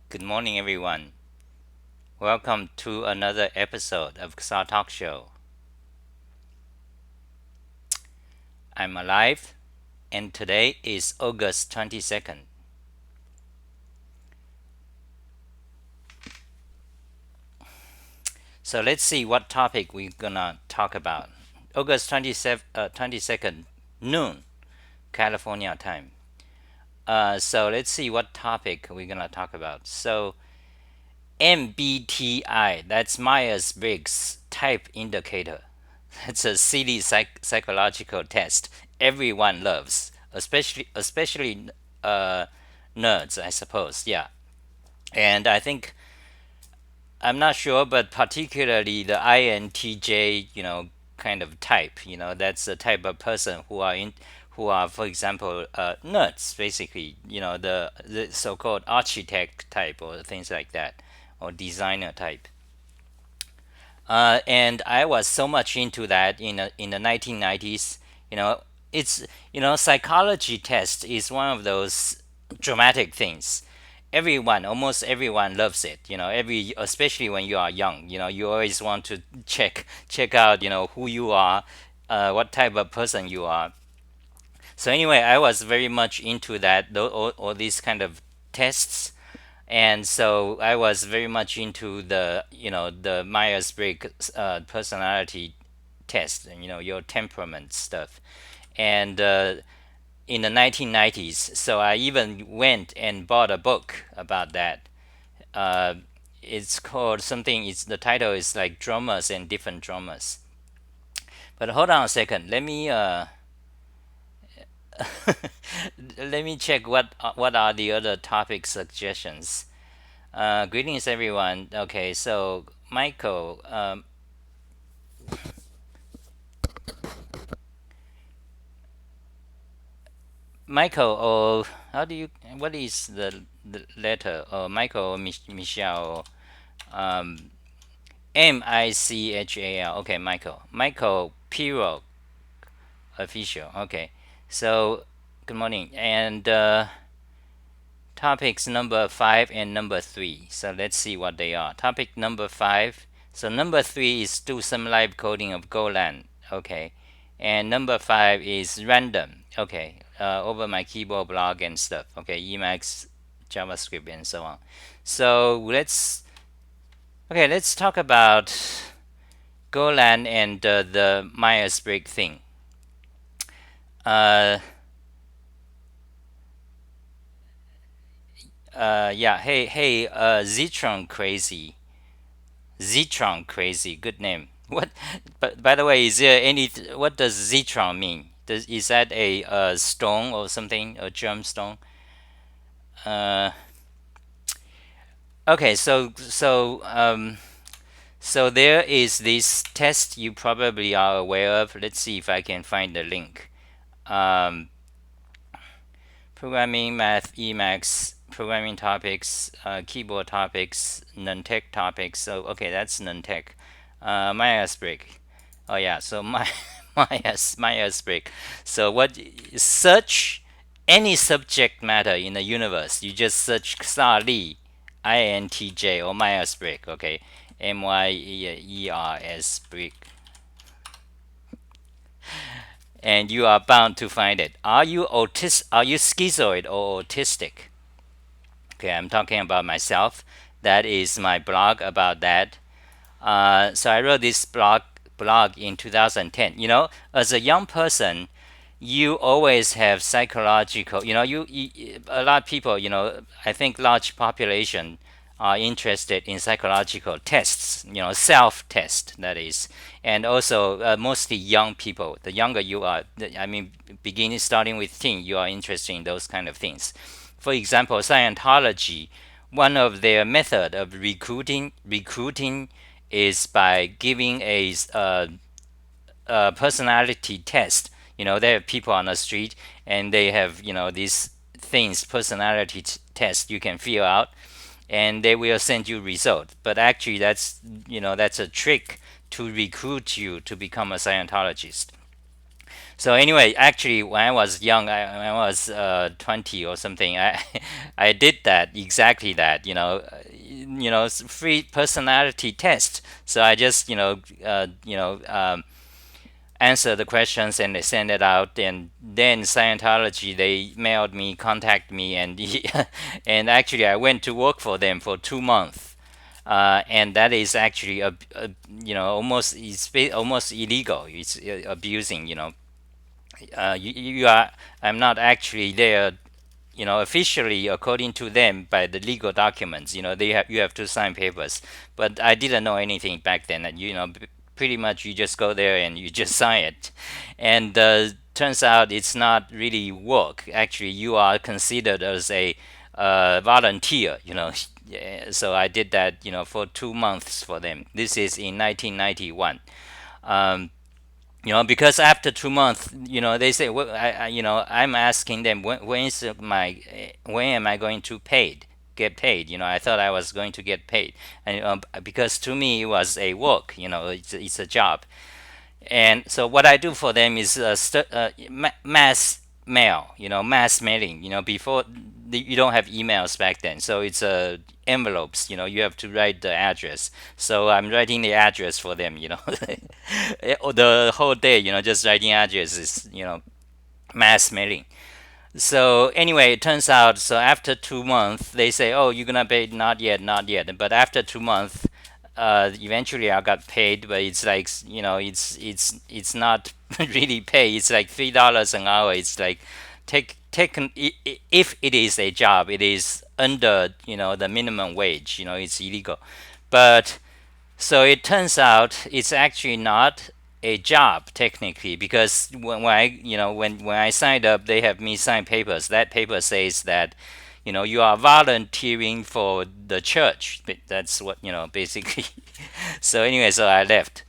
Good morning, everyone. Welcome to another episode of Ksar Talk Show. I'm alive, and today is August 22nd. So let's see what topic we're gonna talk about. August 22nd, noon, California time. So let's see what topic we're gonna talk about. So MBTI, that's Myers-Briggs Type Indicator. That's a silly psychological test everyone loves, especially nerds, I suppose. Yeah, and I think I'm not sure, but particularly the INTJ, kind of type. That's the type of person who are, for example, nerds, basically. The so-called architect type or things like that, or designer type. And I was so much into that in the 1990s. You know, it's psychology test is one of those dramatic things. Almost everyone loves it. Especially when you are young. You always want to check out who you are, what type of person you are. So anyway, I was very much into that. All these kind of tests, and so I was very much into the Myers-Briggs personality test, and your temperament stuff. And in the 1990s, so I even went and bought a book about that. Uh, it's called something. It's the title is like drummers and different drummers. But hold on a second. Let me let me check what are the other topic suggestions. Greetings, everyone. Okay, so Michael, or how do you? What is the letter? Or Michael, or Michelle, um, Michal. Okay, Michael Piro official. Okay, so good morning, and topics number 5 and number 3. So let's see what they are. Topic number 5. So number 3 is do some live coding of Golang. Okay. And number 5 is random. Okay. Over my keyboard blog and stuff. Okay. Emacs, JavaScript, and so on. So let's talk about Golang and the Myers-Briggs thing. Uh, yeah. Hey, Ztron crazy. Ztron crazy, good name. What? But by the way, is there any? What does Ztron mean? Is that a stone or something? A gemstone? Uh, okay, so there is this test you probably are aware of. Let's see if I can find the link. Um, Programming, math, Emacs, programming topics, keyboard topics, non-tech topics. So okay, that's non-tech. Myers-Briggs. Oh yeah, so Myers-Briggs. So what search any subject matter in the universe? You just search Xali, INTJ or Myers-Briggs. Okay, Myers Briggs, and you are bound to find it. Are you Are you schizoid or autistic? Okay, I'm talking about myself. That is my blog about that. So I wrote this blog in 2010. As a young person, you always have psychological. A lot of people. I think large population are interested in psychological tests. Self test that is, and also mostly young people. The younger you are, beginning starting with teen, you are interested in those kind of things. For example, Scientology, one of their method of recruiting is by giving a personality test. They have people on the street and they have these things personality test you can fill out, and they will send you result. But actually, that's a trick to recruit you to become a Scientologist. So anyway, actually, when I was young, when I was 20 or something, I I did that exactly that. Free personality test. So I just answer the questions and they send it out, and then Scientology they mailed me, contact me, and and actually I went to work for them for 2 months. And that is actually almost almost illegal. It's abusing. You are I'm not actually there, officially according to them by the legal documents. You have to sign papers, but I didn't know anything back then. And pretty much you just go there and you just sign it, and turns out it's not really work. Actually, you are considered as a volunteer. Yeah, so I did that, for 2 months for them. This is in 1991. Um, because after 2 months, they say, well, I'm asking them, when am I going to get paid? I thought I was going to get paid, and because to me it was a work, it's a job. And so what I do for them is mass mail, mass mailing. Before you don't have emails back then, so it's envelopes. You have to write the address. So I'm writing the address for them. The whole day, just writing addresses. Mass mailing. So anyway, it turns out, so after 2 months, they say, "Oh, you're gonna pay?" Not yet, not yet. But after 2 months, eventually I got paid. But it's like, it's not really pay. It's like $3 an hour. It's like taken if it is a job, it is under the minimum wage. It's illegal. But so it turns out it's actually not a job technically, because when I signed up, they have me sign papers. That paper says that you are volunteering for the church. That's what basically. So anyway, so I left,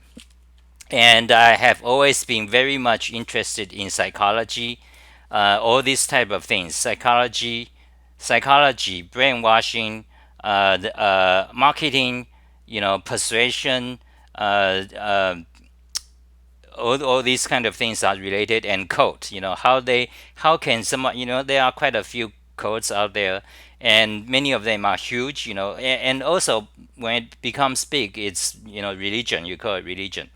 and I have always been very much interested in psychology, all these type of things, psychology, brainwashing, marketing, persuasion, uh, uh, all these kind of things are related. And code, how can someone, there are quite a few codes out there, and many of them are huge, and also when it becomes big, it's religion. You call it religion.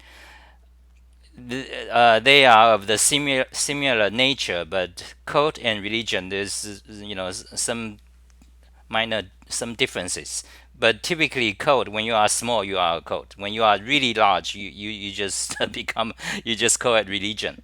They are of the similar nature, but code and religion, there's some differences. But typically, code, when you are small, you are a code. When you are really large, you just you just call it religion.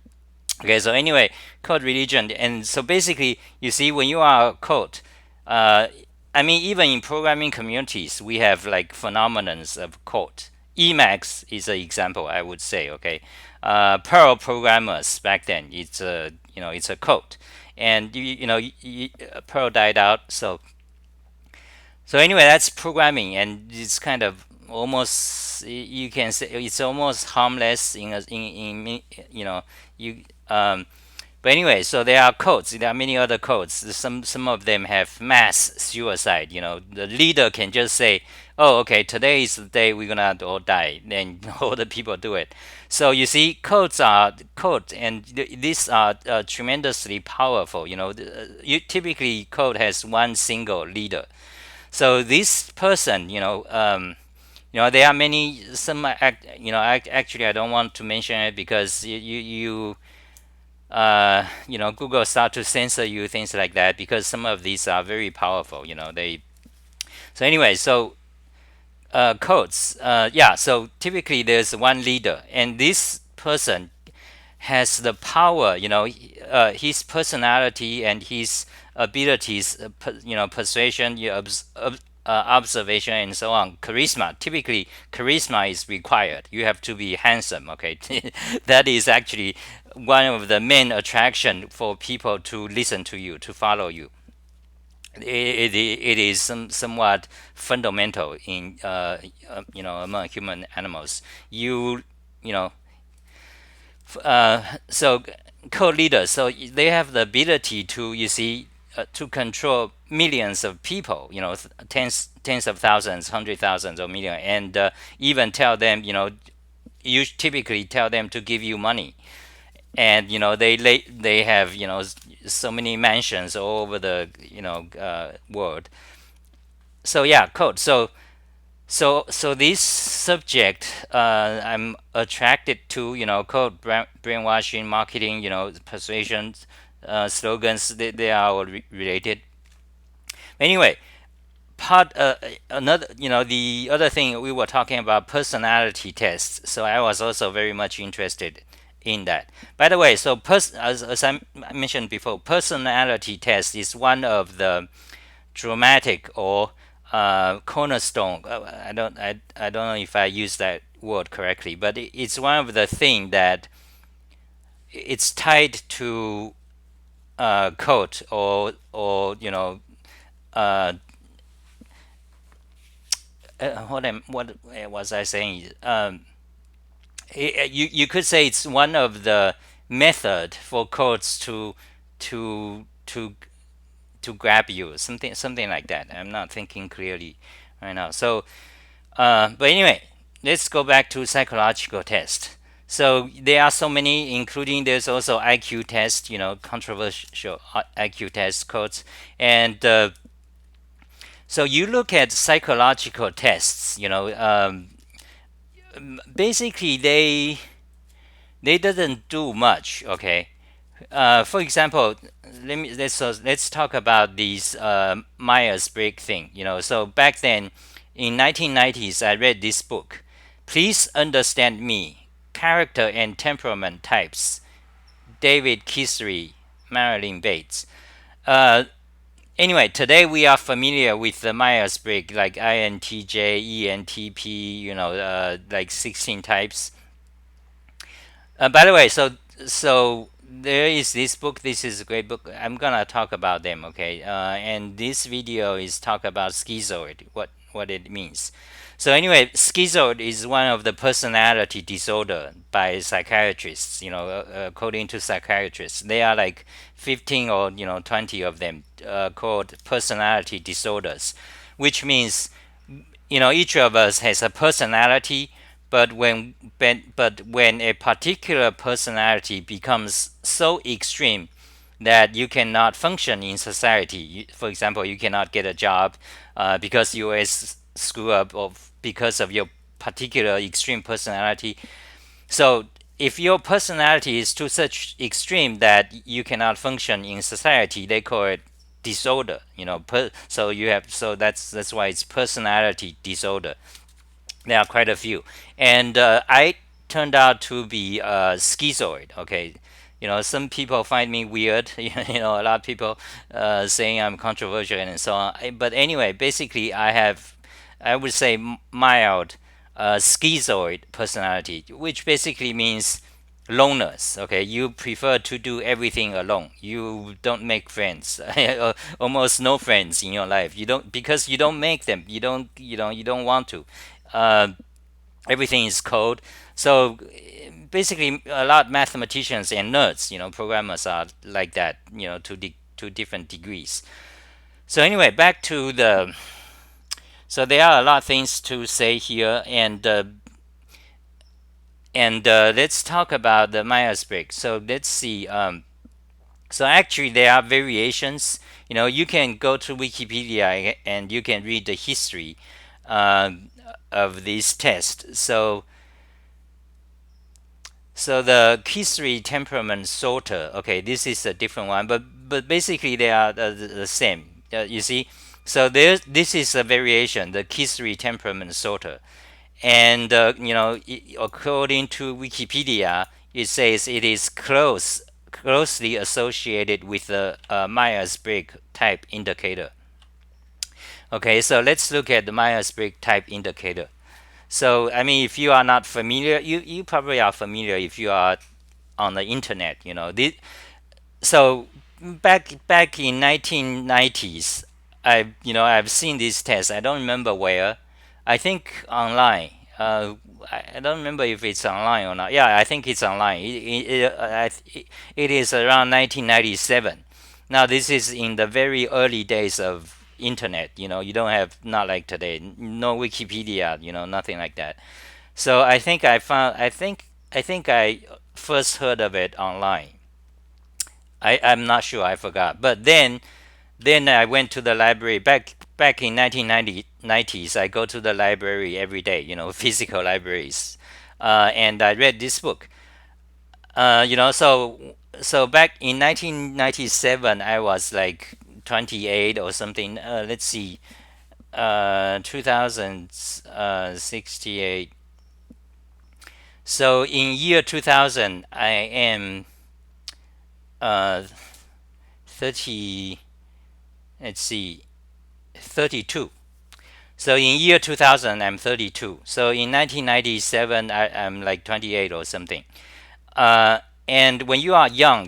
Okay, so anyway, code religion. And so basically, you see, when you are a code, uh, I mean, even in programming communities, we have like phenomenons of code. Emacs is an example, I would say. Okay, Perl programmers back then, it's a code, and Perl died out. So anyway, that's programming, and it's kind of almost, you can say it's almost harmless in you but anyway, so there are codes. There are many other codes. Some of them have mass suicide. The leader can just say, "Oh, okay, today is the day we're gonna all die." Then all the people do it. So you see, codes, and these are tremendously powerful. Typically code has one single leader. So this person, there are many. Some actually, I don't want to mention it because Google start to censor you, things like that, because some of these are very powerful. They. So anyway, so codes. Yeah. So typically, there's one leader, and this person has the power. His personality and his abilities, persuasion, observation, and so on. Charisma. Typically, charisma is required. You have to be handsome. Okay, that is actually one of the main attraction for people to listen to you, to follow you. It is somewhat fundamental in among human animals. You know so co-leaders, so they have the ability to, you see, to control millions of people, tens of thousands, hundred thousands, or million, and even tell them, you typically tell them to give you money. and they have so many mansions all over the world. So yeah, code. So this subject, I'm attracted to, code, brainwashing, marketing, persuasion, slogans. They are all related. Anyway, part another the other thing we were talking about, personality tests. So I was also very much interested in that. By the way, so as I mentioned before, personality test is one of the dramatic or cornerstone. I don't know if I use that word correctly, but it's one of the thing that it's tied to code, or uh, what was I saying? You could say it's one of the method for codes to to grab you, something like that. I'm not thinking clearly right now. So, but anyway, let's go back to psychological test. So there are so many, including there's also IQ test, controversial IQ test codes, and so you look at psychological tests. Basically they doesn't do much. Okay, for example, let's talk about these Myers-Briggs thing. So back then, in 1990s, I read this book. Please understand me: Character and Temperament Types. David Keirsey, Marilyn Bates. Uh, anyway, today we are familiar with the Myers-Briggs, like INTJ, ENTP. Like 16 types. By the way, so there is this book. This is a great book. I'm gonna talk about them, okay? And this video is talk about schizoid, what it means. So anyway, schizoid is one of the personality disorder by psychiatrists. According to psychiatrists, there are like 15 or 20 of them called personality disorders, which means each of us has a personality, but when a particular personality becomes so extreme that you cannot function in society. For example, you cannot get a job because you always screw up, or because of your particular extreme personality. So if your personality is to such extreme that you cannot function in society, they call it disorder. So that's why it's personality disorder. There are quite a few, and I turned out to be schizoid. Okay, some people find me weird. A lot of people saying I'm controversial and so on. But anyway, basically, I would say, mild schizoid personality, which basically means loners. Okay, you prefer to do everything alone. You don't make friends, almost no friends in your life. You don't, because you don't make them. You don't want to. Uh, Everything is code. So basically, a lot of mathematicians and nerds, programmers are like that, to different degrees. So anyway, back to the. So there are a lot of things to say here, and let's talk about the Myers-Briggs. So let's see. So actually, there are variations. You can go to Wikipedia and you can read the history um, of these tests. So the Keirsey temperament sorter. Okay, this is a different one, but basically they are the same. You see, so this is a variation, the Keirsey temperament sorter, and according to Wikipedia, it says it is closely associated with the Myers-Briggs type indicator. Okay, so let's look at the Myers-Briggs type indicator. So I mean, if you are not familiar, you probably are familiar if you are on the internet. So back in 1990s, I've seen these tests. I don't remember where. I think online. I don't remember if it's online or not. Yeah, I think it's online. It is around 1997. Now this is in the very early days of internet. You don't have, not like today, no Wikipedia. Nothing like that. So I think I found. I think I first heard of it online. I'm not sure, I forgot. But then I went to the library back in 1990s. I go to the library every day, physical libraries, and I read this book. So back in 1997, I was like 28 or something. Let's see, 2068. So in year 2000, I am uh, 30. Let's see, 32. So in year 2000, I'm 32. So in 1997, I'm like 28 or something. Uh, and when you are young,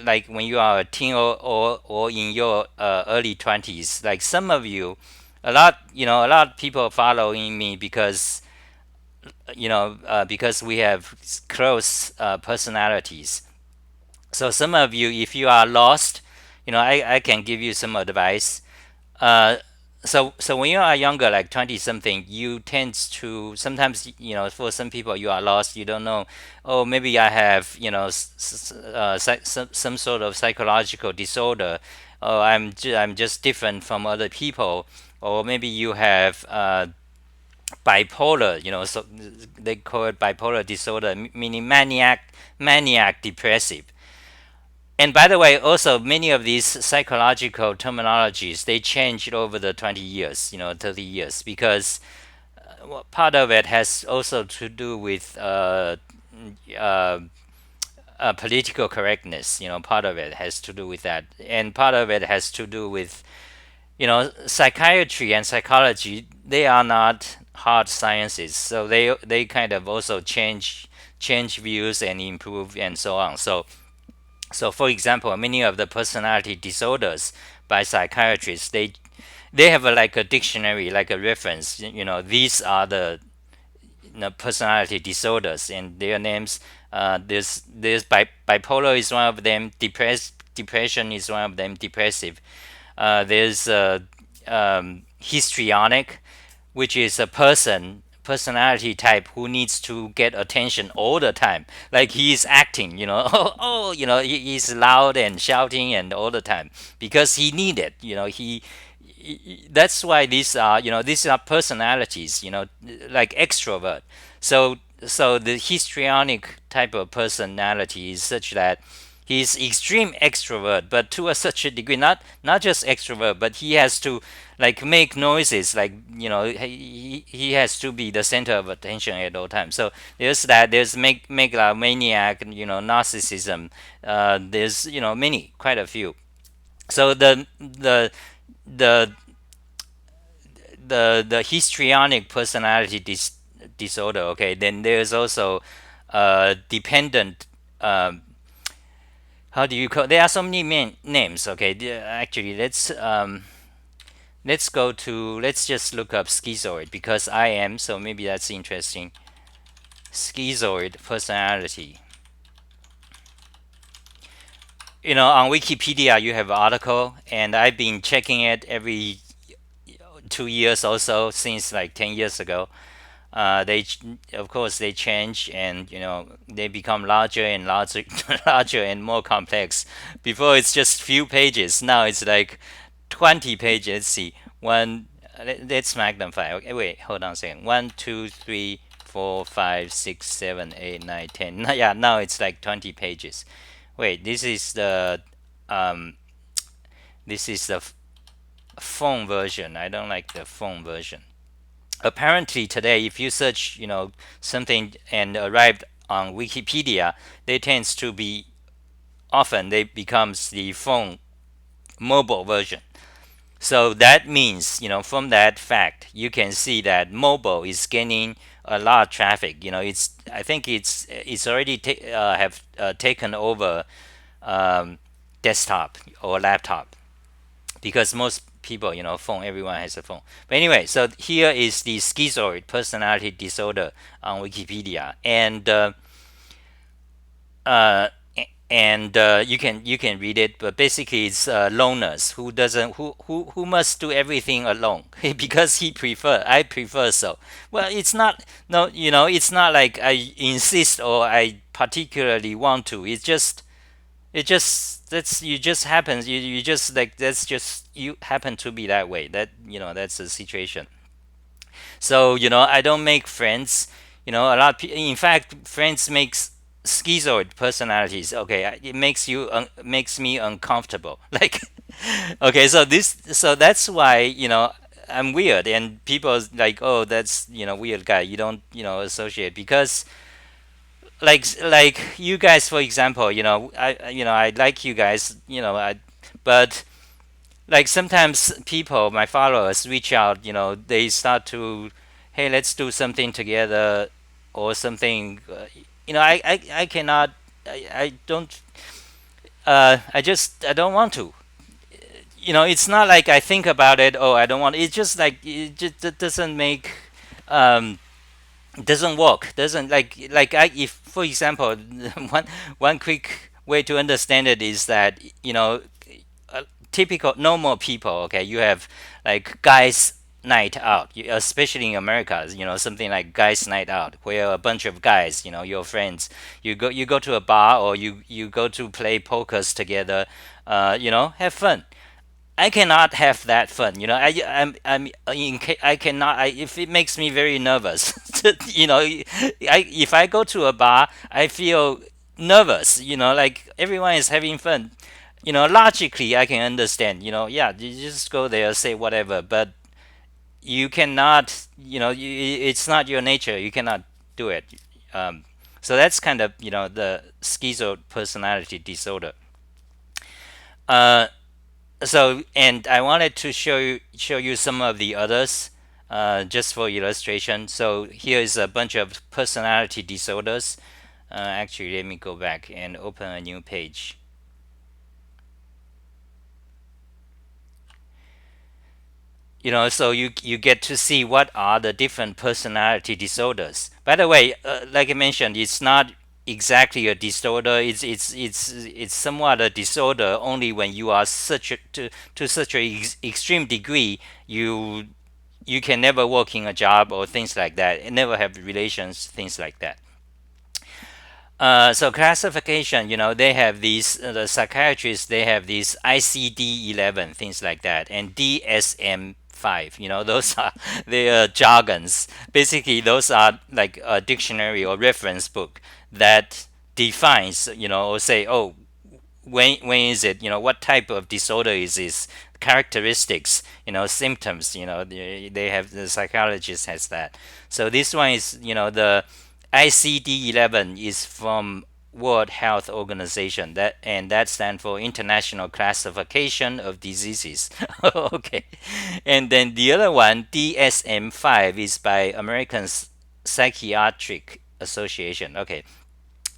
like when you are a teen or in your early 20s, like some of you, a lot of people following me because we have close personalities. So some of you, if you are lost, I can give you some advice. uh, so when you are younger, like 20 something, you tend to sometimes, for some people, you are lost, you don't know. Oh, maybe I have, some sort of psychological disorder. Oh, I'm just different from other people. Or maybe you have bipolar, so they call it bipolar disorder, meaning maniac depressive. And by the way, also many of these psychological terminologies, they changed over the 20 years, 30 years, because part of it has also to do with uh, political correctness. Part of it has to do with that, and part of it has to do with, psychiatry and psychology. They are not hard sciences, so they kind of also change views and improve and so on. So, for example, many of the personality disorders by psychiatrists, they have like a dictionary, like a reference. These are the personality disorders and their names. There's bipolar is one of them. Depression is one of them. Depressive. There's histrionic, which is a personality type who needs to get attention all the time. Like he's acting, he's loud and shouting and all the time because he need it. That's why these are personalities. Like extrovert. So the histrionic type of personality is such that he's extreme extrovert, but to a such a degree, not just extrovert, but he has to like make noises, like he has to be the center of attention at all times. So there's that. There's megalomaniac, narcissism. There's many, quite a few. So the the histrionic personality disorder. Okay, then there's also dependent. How do you call? There are so many names. Okay, actually, let's just look up schizoid because I am, so maybe that's interesting. Schizoid personality. On Wikipedia you have an article, and I've been checking it every 2 years or so since like 10 years ago. Of course, they change, and they become larger and larger, larger and more complex. Before it's just few pages. Now it's like 20 pages. Let's see. Let's magnify. Okay, wait, hold on a second. 1, 2, 3, 4, 5, 6, 7, 8, 9, 10. Yeah, now it's like 20 pages. Wait, um, this is the phone version. I don't like the phone version. Apparently today, if you search, something and arrived on Wikipedia, they tends to be often they becomes the phone mobile version. So that means, from that fact, you can see that mobile is gaining a lot of traffic. I think it's already have taken over desktop or laptop, because most people, phone, everyone has a phone. But anyway, so here is the schizoid personality disorder on Wikipedia, and uh, and you can read it, but basically it's loners who doesn't who must do everything alone because I prefer so. Well, it's not, no, it's not like I insist or I particularly want to. It just that's you just happens you just like that's just you happen to be that way. That's the situation. So I don't make friends. A lot of people, in fact, friends makes schizoid personalities. Okay, it makes me uncomfortable. Like, okay, so that's why I'm weird, and people like, oh, that's weird guy. You don't associate because like you guys, for example, I like you guys, but like sometimes people, my followers, reach out. They start to, hey, let's do something together or something. I cannot. I don't. I don't want to. It's not like I think about it. Oh, I don't want. It's just like it doesn't make. Um, doesn't work. Doesn't like if for example, one quick way to understand it is that typical normal people. Okay, you have like guys night out, especially in America. Something like guys night out, where a bunch of guys, your friends, you go to a bar or you go to play pokers together. Have fun. I cannot have that fun. I cannot. If it makes me very nervous, if I go to a bar, I feel nervous. Like everyone is having fun. Logically, I can understand. Yeah, you just go there, say whatever, but you cannot. It's not your nature. You cannot do it. Um, so that's kind of the schizoid personality disorder. Uh, and I wanted to show you some of the others, just for illustration. So here is a bunch of personality disorders. Actually, let me go back and open a new page. So you get to see what are the different personality disorders. By the way, like I mentioned, it's not exactly a disorder. It's somewhat a disorder only when you are to such a extreme degree you can never work in a job or things like that, and never have relations, things like that. So classification, they have these, the psychiatrists, they have these ICD-11, things like that, and DSM-5. Those are their jargons. Basically, those are like a dictionary or reference book that defines, or say, oh, when is it, what type of disorder is this, characteristics, symptoms, they have, the psychologist has that. So this one is, the ICD-11 is from World Health Organization, that stands for International Classification of Diseases. Okay. And then the other one, DSM-5, is by American Psychiatric Association. Okay.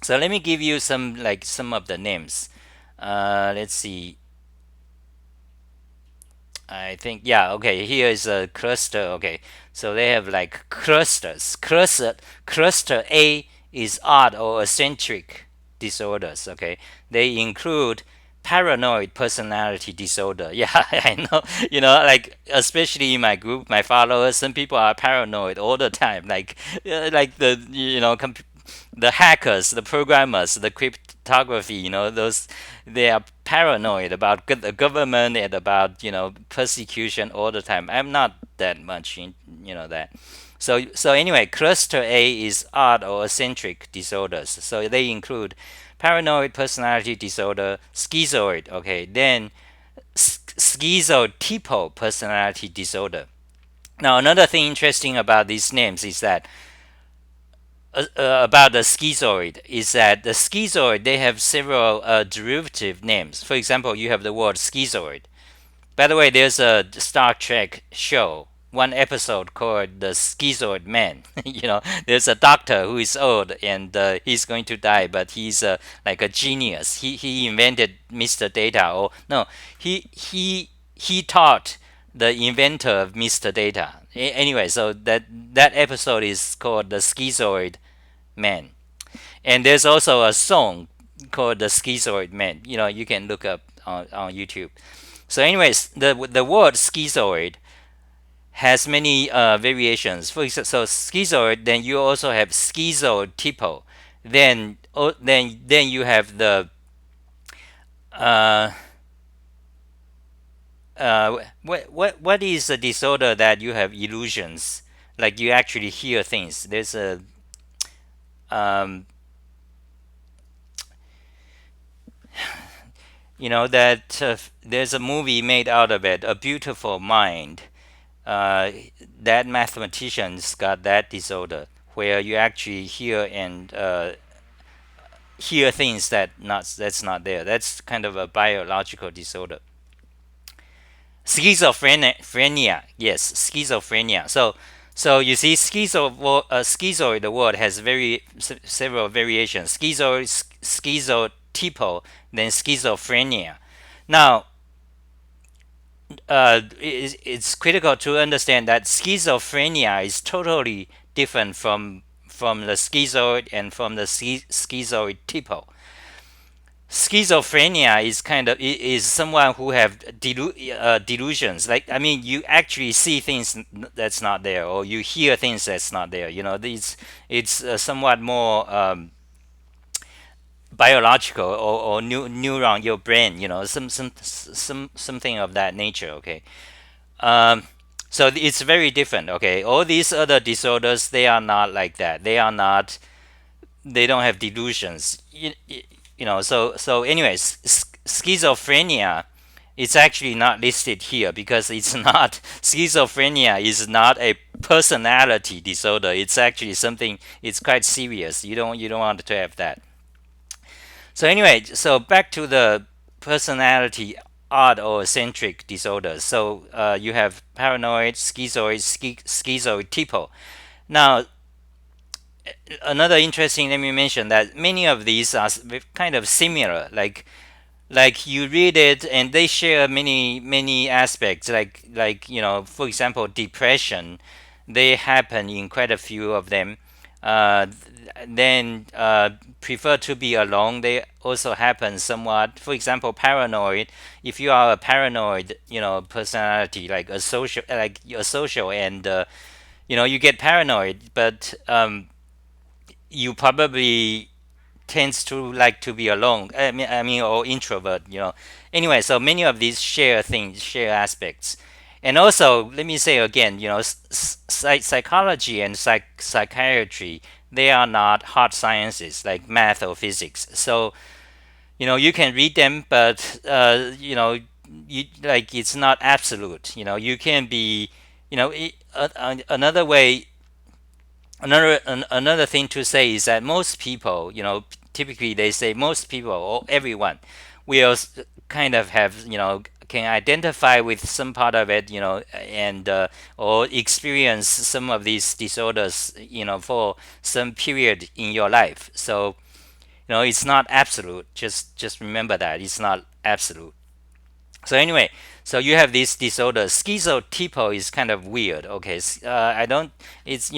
So let me give you some of the names. Let's see. I think, yeah, okay. Here is a cluster. Okay, so they have like clusters. Cluster A is odd or eccentric disorders. Okay, they include paranoid personality disorder. Yeah, I know. Like especially in my group, my followers, some people are paranoid all the time. Like the hackers, the programmers, the cryptography, those, they are paranoid about the government and about persecution all the time. I'm not that much in that. So anyway, cluster A is odd or eccentric disorders. So they include paranoid personality disorder, schizoid. Okay, then schizotypal personality disorder. Now another thing interesting about these names is that about the schizoid is that the schizoid, they have several derivative names. For example, you have the word schizoid. By the way, there's a Star Trek show, one episode called the Schizoid Man. There's a doctor who is old and he's going to die, but he's like a genius. He invented Mr. Data, or no, he taught the inventor of Mr. Data. Anyway, so that episode is called the Schizoid Man. And there's also a song called the Schizoid man. You can look up on YouTube. So, anyways, the word schizoid has many variations. For example, so schizoid, then you also have schizotypal. Then you have the uh, what is the disorder that you have illusions, like you actually hear things. There's a um, that there's a movie made out of it, A Beautiful Mind. uh, that mathematicians got that disorder where you actually hear things that's not there. That's kind of a biological disorder. Schizophrenia, yes, schizophrenia. So you see, schizoid, the word has several variations. Schizotypal, then schizophrenia. Now, it's critical to understand that schizophrenia is totally different from the schizoid and from the schizoid typo. Schizophrenia is someone who have delusions. Like, I mean, you actually see things that's not there, or you hear things that's not there. It's somewhat more biological, or neuron, your brain. Something of that nature. Okay. Um, so it's very different. Okay, all these other disorders, they are not like that. They are not. They don't have delusions. So anyways, schizophrenia. It's actually not listed here because it's not. Schizophrenia is not a personality disorder. It's actually something. It's quite serious. You don't want to have that. So anyway, so back to the personality odd or eccentric disorders. So you have paranoid, schizoid typo. Now, another interesting, let me mention that many of these are kind of similar. Like you read it and they share many aspects. For example, depression. They happen in quite a few of them. uh, then prefer to be alone. They also happen somewhat. For example, paranoid. If you are a paranoid, personality, like a social, and you get paranoid, but you probably tends to like to be alone. Or introvert. Anyway, so many of these share aspects. And also, let me say again, psychology and psychiatry, they are not hard sciences like math or physics. So, you can read them, but it's not absolute. You can be, another way. Another thing to say is that most people, typically they say most people or everyone will kind of have, can identify with some part of it, and or experience some of these disorders, for some period in your life. So, it's not absolute. Just remember that it's not absolute. So anyway, so you have this disorder. Schizotypal is kind of weird. Okay, I don't. It's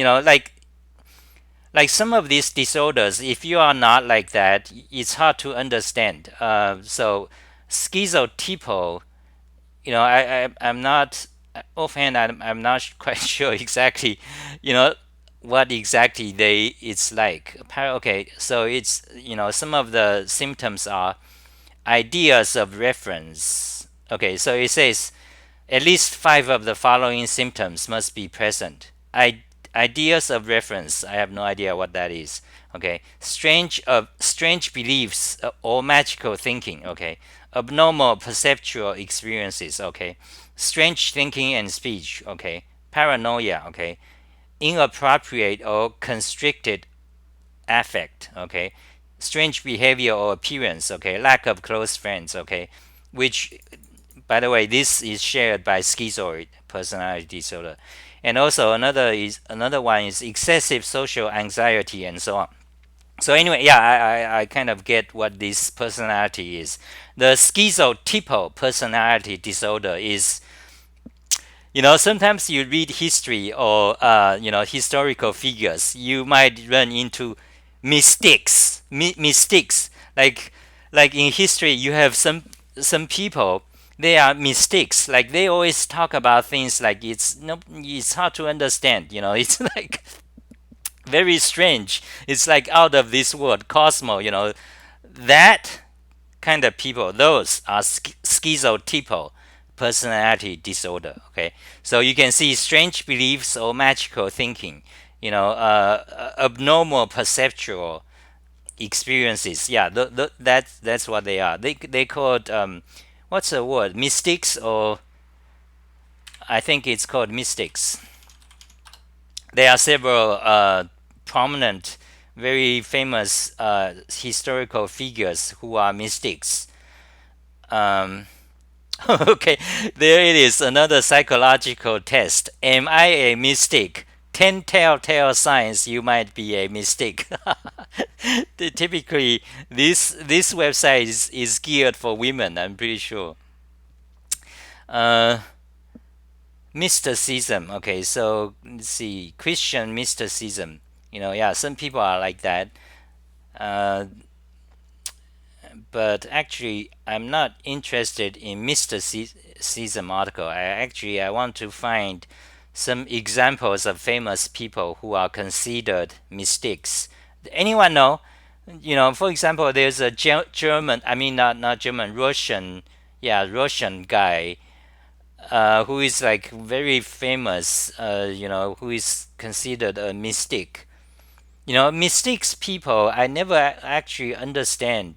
like some of these disorders, if you are not like that, it's hard to understand. So schizotypal, I'm not offhand. I'm not quite sure exactly, you know, what exactly it's like. Okay, so it's some of the symptoms are ideas of reference. Okay, so it says at least five of the following symptoms must be present. Ideas of reference. I have no idea what that is. Okay. Strange beliefs, or magical thinking. Okay. Abnormal perceptual experiences. Okay. Strange thinking and speech. Okay. Paranoia. Okay. Inappropriate or constricted affect. Okay. Strange behavior or appearance. Okay. Lack of close friends. Okay. Which, by the way, this is shared by schizoid personality disorder. And also another one is excessive social anxiety and so on. So anyway, yeah, I kind of get what this personality is. The schizotypal personality disorder is, sometimes you read history or historical figures, you might run into mistakes, like like in history you have some people, they are mystics, like they always talk about things like it's no, it's hard to understand, it's like very strange, it's like out of this world, cosmo, that kind of people, those are schizotypal personality disorder. Okay, so you can see strange beliefs or magical thinking, abnormal perceptual experiences. Yeah, that's what they are. They called what's the word? Mystics, or I think it's called mystics. There are several prominent, very famous historical figures who are mystics. Um, okay, there it is, another psychological test. Am I a mystic? 10 telltale signs you might be a mystic. Typically, this website is geared for women, I'm pretty sure. Uh, Mysticism. Okay, so let's see. Christian mysticism. Yeah, some people are like that. Uh, but actually I'm not interested in mysticism article. I want to find some examples of famous people who are considered mystics. Anyone know? For example, there's a German, I mean not German, Russian, yeah, Russian guy who is like very famous, who is considered a mystic. Mystics people, I never actually understand.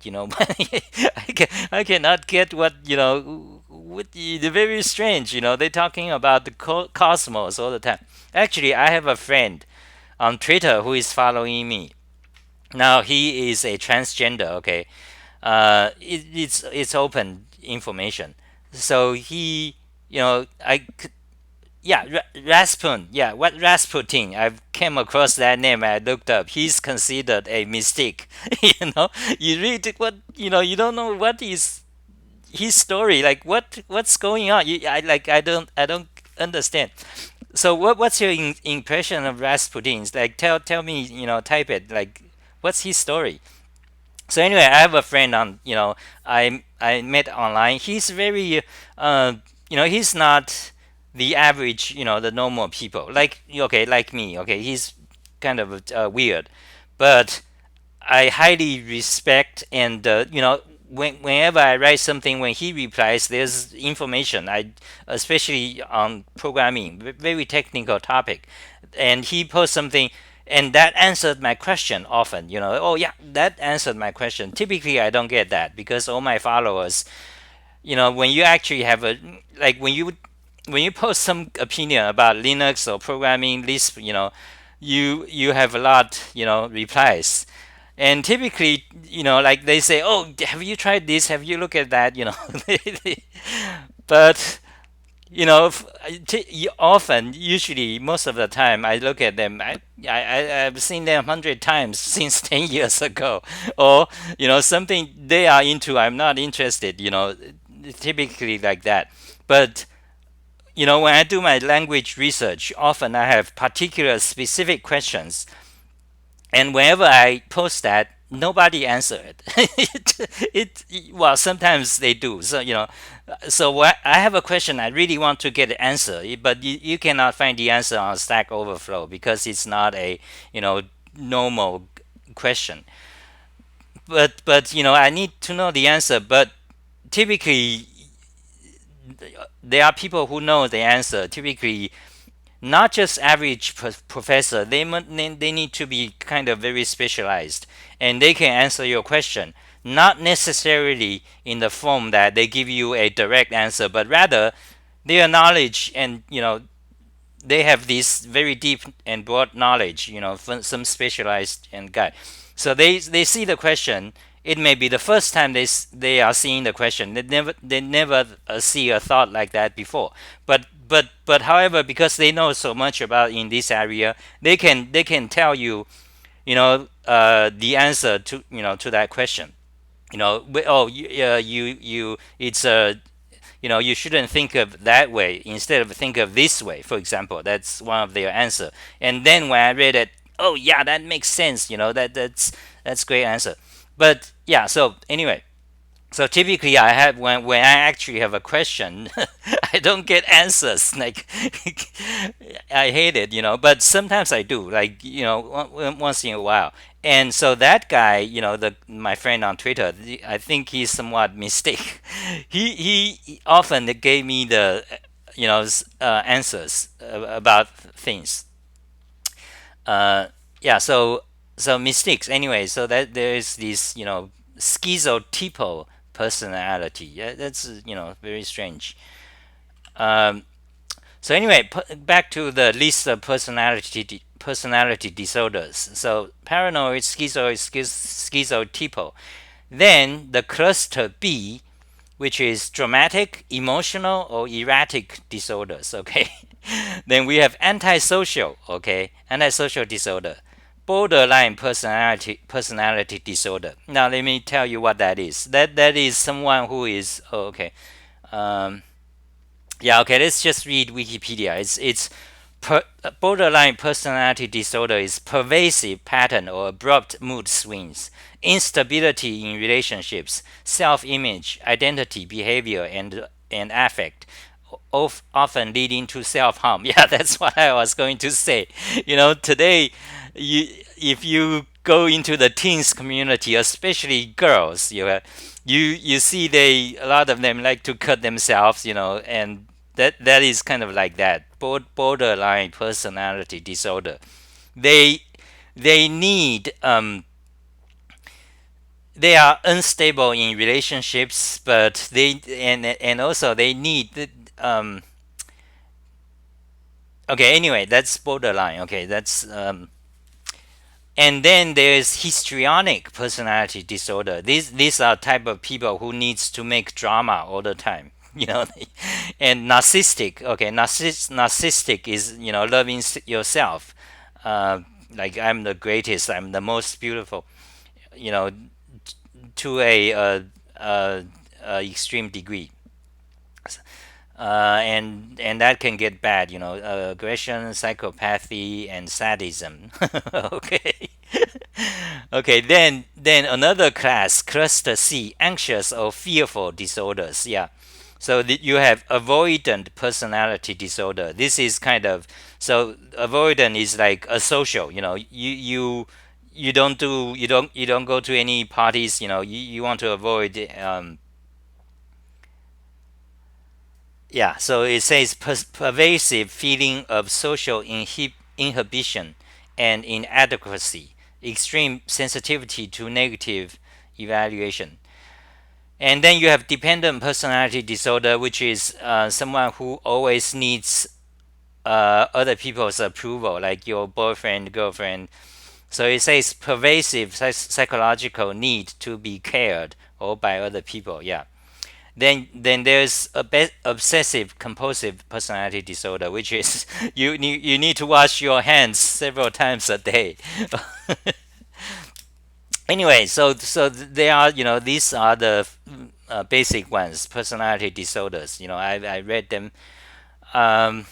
I cannot get what the very strange. They're talking about the cosmos all the time. Actually, I have a friend on Twitter who is following me. Now he is a transgender. Okay, it's open information. So he, yeah, Raspun. Yeah, what Rasputin? I've came across that name. I looked up. He's considered a mystic. you know, you read what you don't know what is his story. Like what's going on? I don't understand. So what's your impression of Rasputin? Like tell me. Type it. Like what's his story? So anyway, I have a friend on. I met online. He's very he's not the average, the normal people. Like okay, like me. Okay, he's kind of weird, but I highly respect and whenever I write something, when he replies, there's information. Especially on programming, very technical topic, and he posts something, and that answered my question often. Oh yeah, that answered my question. Typically, I don't get that because all my followers, when you actually have a like when you post some opinion about Linux or programming, Lisp, you have a lot, replies. And typically, like they say, "Oh, have you tried this? Have you looked at that?" But often, usually, most of the time, I look at them. I've seen them 100 times since 10 years ago, or something they are into. I'm not interested. Typically like that. But when I do my language research, often I have particular specific questions, and whenever I post that, nobody answer it. Well, sometimes they do. So so I have a question, I really want to get an answer, but you cannot find the answer on Stack Overflow because it's not a normal question. But I need to know the answer. But typically, there are people who know the answer. Typically, not just average professor. They need to be kind of very specialized, and they can answer your question. Not necessarily in the form that they give you a direct answer, but rather their knowledge, and they have this very deep and broad knowledge. From some specialized and guide. So they see the question. It may be the first time they are seeing the question. They never see a thought like that before. But however, because they know so much about in this area, they can tell you the answer to that question. Oh, you it's a you shouldn't think of that way, instead of think of this way, for example. That's one of their answer. And then when I read it, oh yeah, that makes sense. That's great answer. But yeah. So anyway, so typically I have when I actually have a question, I don't get answers. Like I hate it, But sometimes I do, like once in a while. And so that guy, the my friend on Twitter, I think he's somewhat mistake. He often gave me the answers about things. Uh, yeah. So mistakes anyway. So that there is this schizotypal personality. Yeah, that's very strange. Um, so anyway, back to the list of personality disorders. So paranoid, schizoid, schizotypal. Then the cluster B, which is dramatic, emotional, or erratic disorders. Okay. Then we have antisocial. Okay, antisocial disorder, borderline personality disorder. Now let me tell you what that is. That is someone who is okay. Um, yeah, okay. Let's just read Wikipedia. Borderline personality disorder is pervasive pattern or abrupt mood swings, instability in relationships, self-image, identity, behavior, and affect, often leading to self-harm. Yeah, that's what I was going to say. Today, if you go into the teens community, especially girls, you see a lot of them like to cut themselves, and that is kind of like that borderline personality disorder. They they need they are unstable in relationships, but and also they need okay. Anyway, that's borderline. Okay, that's and then there's histrionic personality disorder. These are type of people who needs to make drama all the time. And narcissistic. Okay, narcissistic is loving yourself. Uh, like I'm the greatest. I'm the most beautiful. You know, to uh, extreme degree. And that can get bad, aggression, psychopathy, and sadism. Okay. Okay, then another class, cluster C, anxious or fearful disorders. Yeah. So you have avoidant personality disorder. This is kind of so avoidant is like a social. You don't go to any parties. You want to avoid yeah, so it says pervasive feeling of social inhibition and inadequacy, extreme sensitivity to negative evaluation. And then you have dependent personality disorder, which is someone who always needs other people's approval, like your boyfriend, girlfriend. So it says pervasive psychological need to be cared or by other people. Yeah. Then there's obsessive compulsive personality disorder, which is you need to wash your hands several times a day. Anyway, so they are these are the basic ones, personality disorders. I read them. Um,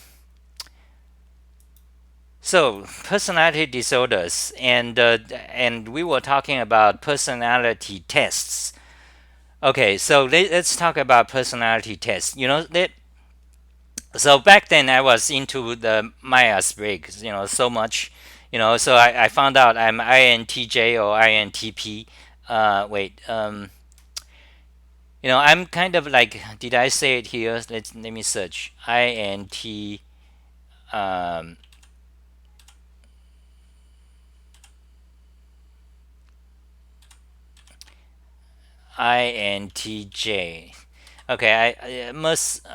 so personality disorders, and we were talking about personality tests. Okay, so let's talk about personality tests. So back then I was into the Myers-Briggs, so much, so I found out I'm INTJ or INTP. Wait, I'm kind of like, did I say it here? Let me search. Um, INTJ. Okay, I must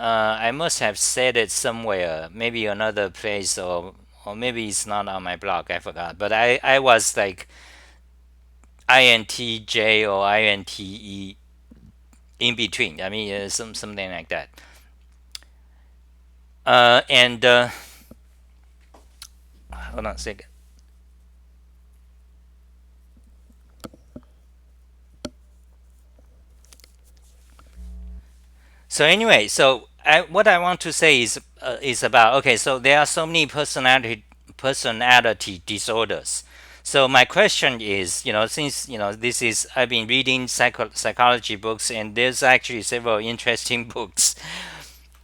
have said it somewhere, maybe another place, or maybe it's not on my blog. I forgot. But I was like INTJ or INTE in between. I mean, something like that. And hold on a second. So anyway, what I want to say is about okay. So there are so many personality disorders. So my question is, since this is I've been reading psychology books, and there's actually several interesting books.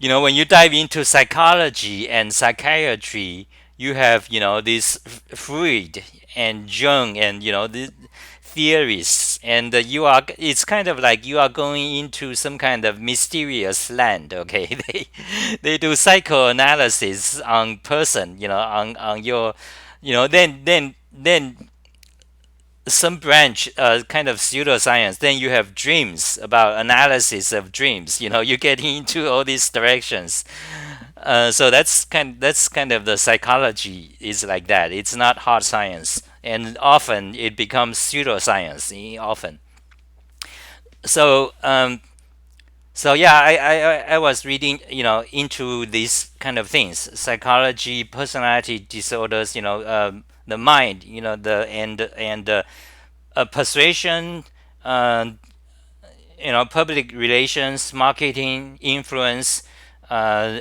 When you dive into psychology and psychiatry, you have this Freud and Jung and the theorists, and it's kind of like you are going into some kind of mysterious land. Okay, they do psychoanalysis on person, on your, then some branch, kind of pseudoscience. Then you have dreams, about analysis of dreams. You're getting into all these directions. So that's kind of the psychology is like that. It's not hard science, and often it becomes pseudoscience. Often. So yeah, I was reading into these kind of things, psychology, personality disorders, the mind, the and persuasion, uh, public relations, marketing, influence, uh,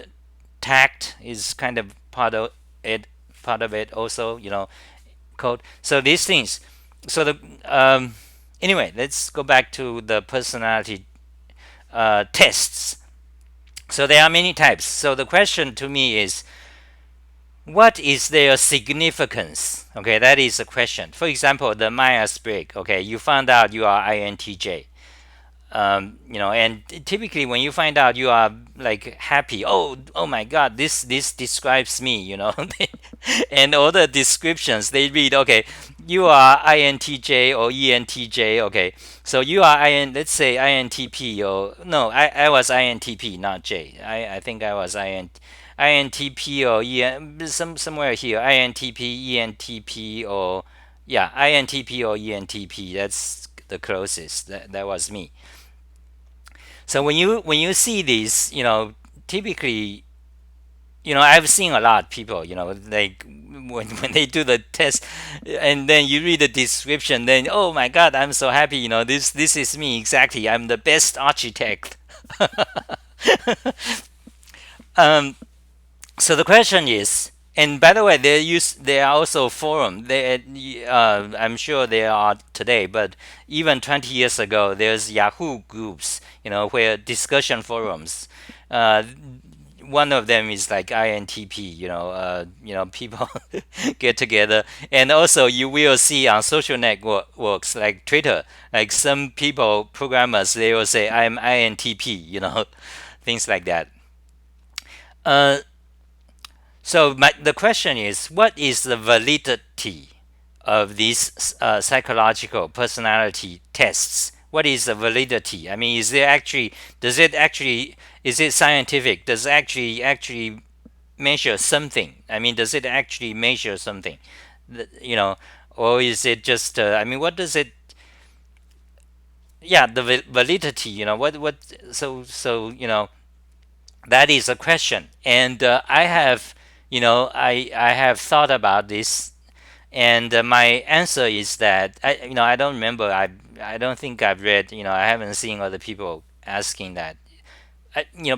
tact is kind of it, part of it also, code. So these things. So the anyway, let's go back to the personality tests. So there are many types. So the question to me is, what is their significance? Okay, that is the question. For example, the Myers-Briggs. Okay, you found out you are INTJ. And typically when you find out you are like happy, oh my God, this describes me, and all the descriptions they read, okay, you are INTJ or ENTJ, okay, so you are let's say INTP, or no, I was INTP, not J. I think I was INTP or somewhere here, INTP, ENTP, or yeah, INTP or ENTP. That's the closest. That was me. So when you see these, typically, I've seen a lot of people, like when they do the test, and then you read the description, then oh my God, I'm so happy, this is me exactly. I'm the best architect. um, so the question is, and by the way, there are also forum. I'm sure there are today, but even 20 years ago, there's Yahoo groups, where discussion forums. Uh, One of them is like INTP. People get together, and also you will see on social networks like Twitter, like some people, programmers, they will say I'm INTP. Things like that. Uh, So the question is, what is the validity of these psychological personality tests? What is the validity? I mean, is it scientific? Does it actually measure something? I mean, does it actually measure something? You know, or is it just? I mean, what does it? Yeah, the validity. What? So that is a question, and I have I have thought about this, and my answer is that I don't remember. I don't think I've read. I haven't seen other people asking that.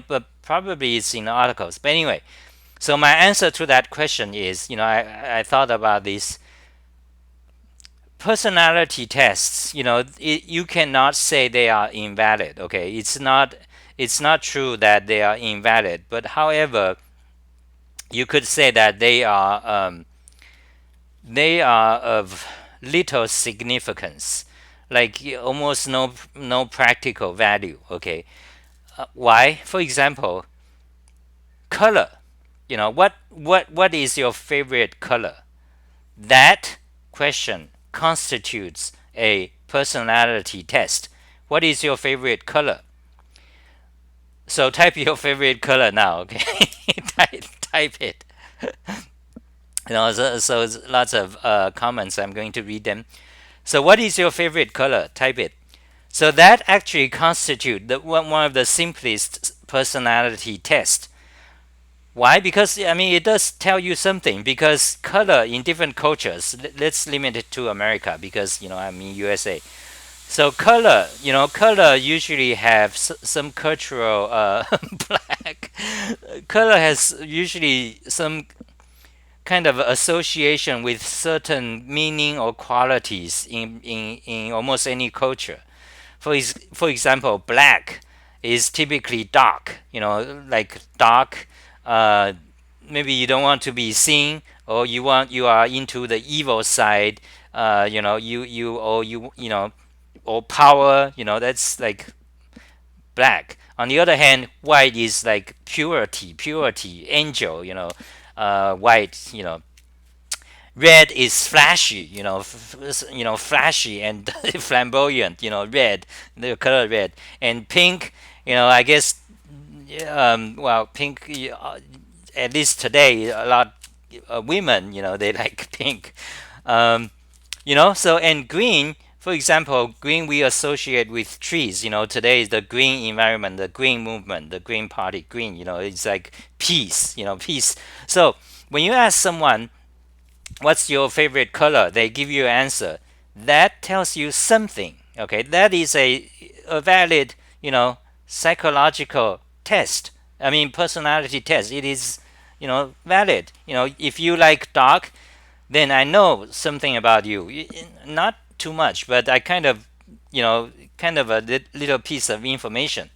But probably it's in articles. But anyway, so my answer to that question is, I thought about this personality tests. You cannot say they are invalid. Okay, it's not true that they are invalid. But however, you could say that they are of little significance, like almost no practical value. Okay, why? For example, color. What is your favorite color? That question constitutes a personality test. What is your favorite color? So type your favorite color now. Okay, type it. So lots of comments. I'm going to read them. So what is your favorite color? Type it. So that actually constitute one of the simplest personality tests. Why? Because I mean it does tell you something. Because color in different cultures. Let's limit it to America because I'm in USA. So color usually have some cultural black. Color has usually some kind of association with certain meaning or qualities in almost any culture. For example, black is typically dark, like dark. Uh, Maybe you don't want to be seen, or you are into the evil side. Or power. That's like black. On the other hand, white is like purity, angel. White. Red is flashy, flashy and flamboyant, red, the color red. And pink, I guess, well, pink, at least today, a lot women, they like pink. Um, so, and green, for example, green we associate with trees. Today is the green environment, the green movement, the green party. Green, it's like peace, peace. So when you ask someone what's your favorite color, they give you an answer that tells you something. Okay, that is a valid, psychological test. I mean, personality test. It is, valid. If you like dark, then I know something about you. Not too much, but I kind of, kind of a little piece of information.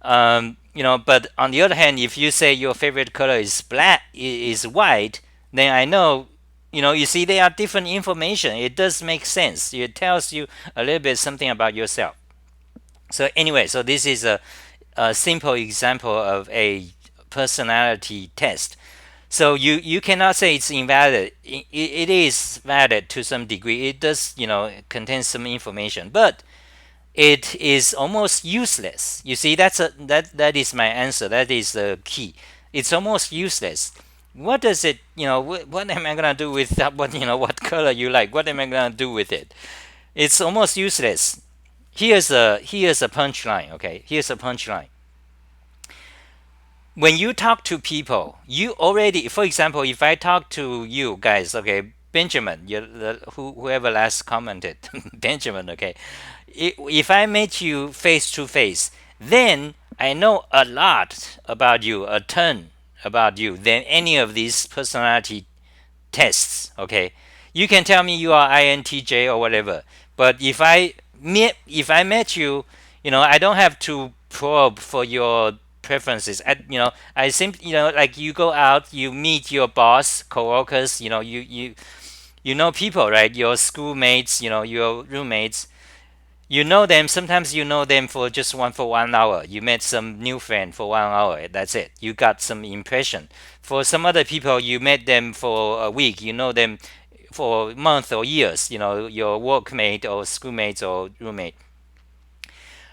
But on the other hand, if you say your favorite color is black, is white, then I know. You see, they are different information. It does make sense. It tells you a little bit something about yourself. So anyway, so this is a simple example of a personality test. So you cannot say it's invalid. It is valid to some degree. It does contain some information, but it is almost useless. You see, that is my answer. That is the key. It's almost useless. What does it? What am I gonna do with that? What color you like? What am I gonna do with it? It's almost useless. Here's a punchline. Okay, here's a punchline. When you talk to people, you already, for example, if I talk to you guys, okay, Benjamin, whoever last commented, Benjamin, okay, if I met you face to face, then I know a lot about you, a ton about you than any of these personality tests. Okay, you can tell me you are INTJ or whatever, but if I met you, I don't have to probe for your preferences. I simply, like you go out, you meet your boss, coworkers, you know people, right? Your schoolmates, your roommates. You know them. Sometimes you know them for 1 hour. You met some new friend for 1 hour. That's it. You got some impression. For some other people, you met them for a week. You know them for months or years. Your workmate or schoolmates or roommate.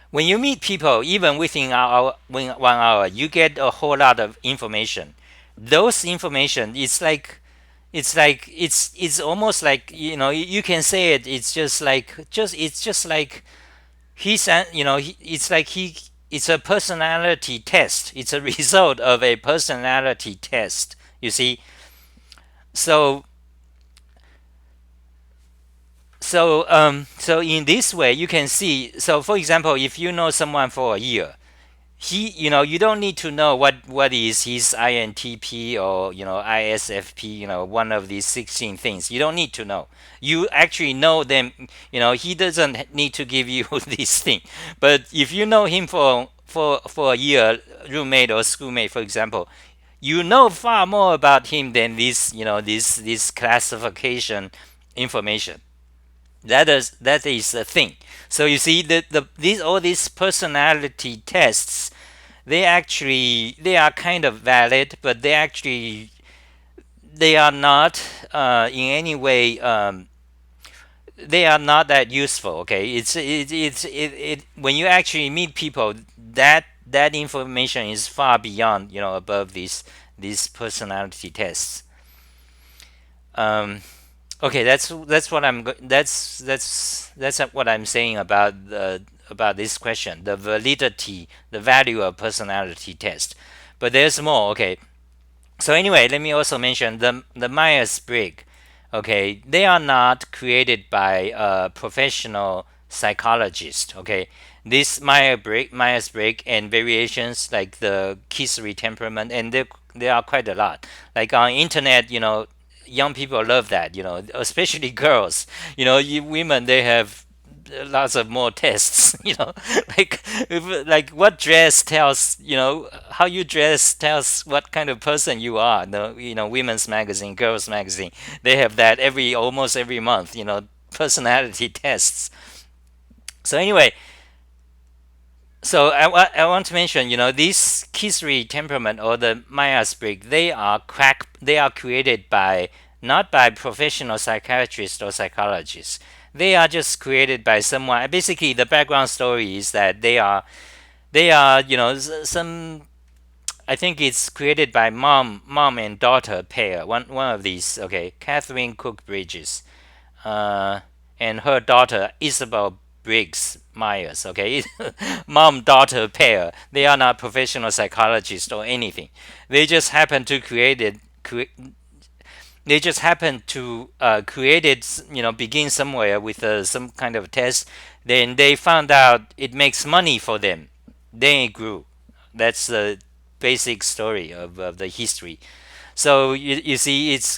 When you meet people, even within 1 hour, you get a whole lot of information. Those information, it's almost like you can say it. It's just like it's a personality test. It's a result of a personality test. You see, so so in this way you can see. So for example, if you know someone for a year, you don't need to know what is his INTP or ISFP, one of these 16 things. You don't need to know. You actually know them. He doesn't need to give you this thing. But if you know him for a year, roommate or schoolmate, for example, you know far more about him than this classification information. That is the thing. So you see, all these personality tests, they are kind of valid, but they are not in any way, they are not that useful. Okay, when you actually meet people, that information is far beyond, above these personality tests. um, Okay, that's what that's what I'm saying about this question, the validity, the value of personality test. But there's more. Okay, so anyway, let me also mention the Myers-Briggs. Okay, they are not created by a professional psychologist. Okay, this Myers-Briggs and variations like the Keirsey temperament, and there are quite a lot. Like on internet, young people love that, especially girls. Women, they have lots of more tests. like like what dress tells, how you dress tells what kind of person you are. No, women's magazine, girls magazine, they have that almost every month. Personality tests. So anyway, so I want to mention, these Keirsey temperament or the Myers-Briggs, they are created by not by professional psychiatrists or psychologists. They are just created by someone. Basically, the background story is that they are some. I think it's created by mom and daughter pair. One of these. Okay, Catherine Cook Bridges, uh, and her daughter Isabel Briggs Myers. Okay, mom daughter pair. They are not professional psychologists or anything. They just happen to create it. They just happen to create it. Begin somewhere with some kind of test. Then they found out it makes money for them. Then it grew. That's the basic story of the history. So you see, it's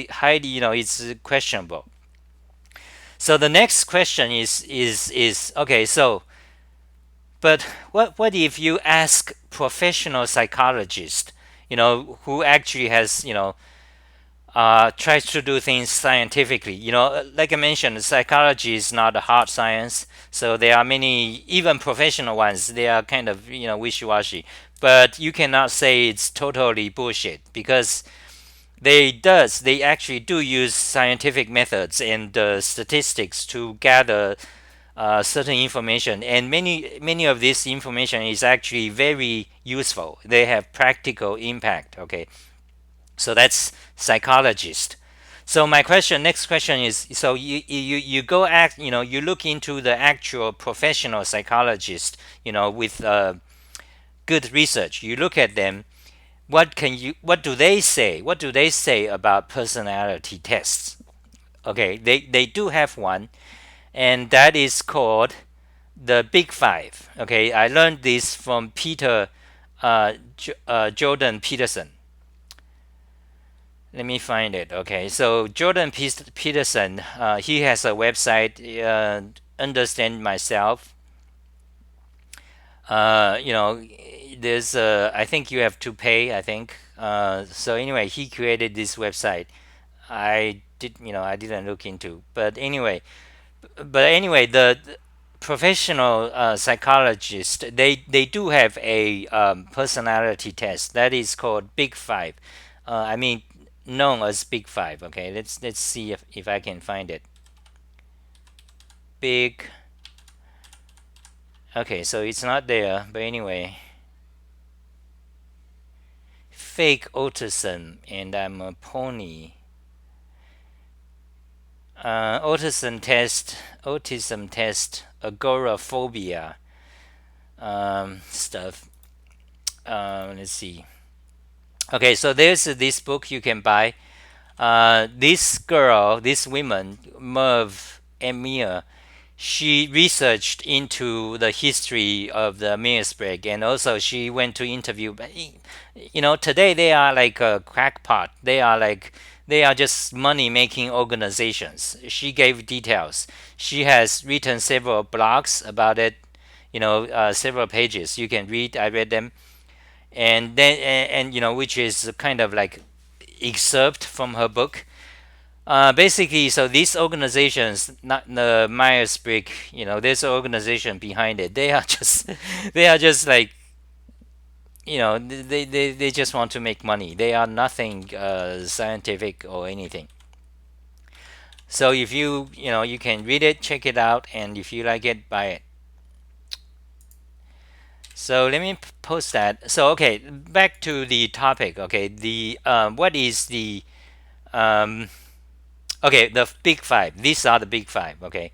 highly, it's questionable. So the next question is okay. So, but what if you ask professional psychologist, who actually has, tries to do things scientifically. Like I mentioned, psychology is not a hard science, so there are many, even professional ones. They are kind of wishy-washy. But you cannot say it's totally bullshit because they actually do use scientific methods and statistics to gather certain information, and many of this information is actually very useful. They have practical impact. Okay, so that's psychologist. So my next question is: so you go you look into the actual professional psychologist, with good research. You look at them. What do they say? What do they say about personality tests? Okay, they do have one, and that is called the Big Five. Okay, I learned this from Jordan Peterson. Let me find it. Okay, so Jordan Peterson, he has a website, Understand Myself. There's I think you have to pay. I think. So anyway, he created this website. I didn't look into, but anyway, the professional psychologists, they do have a personality test that is called Big Five. I mean, known as Big Five. Okay, let's see if I can find it. Big. Okay, so it's not there, but anyway, fake autism, and I'm a pony. Autism test, agoraphobia stuff. Let's see. Okay, so there's this book you can buy. This woman, Merv Emir, she researched into the history of the Myers-Briggs, and also she went to interview. But today they are like a crackpot. They are just money-making organizations. She gave details. She has written several blogs about it. Several pages you can read. I read them, and then which is kind of like excerpt from her book. Basically, so these organizations, not the Myers-Briggs, there's an organization behind it. They are just, they are just like, they just want to make money. They are nothing scientific or anything. So if you can read it, check it out, and if you like it, buy it. So let me post that. So okay, back to the topic. Okay, what is the okay, the Big Five. These are the Big Five. Okay,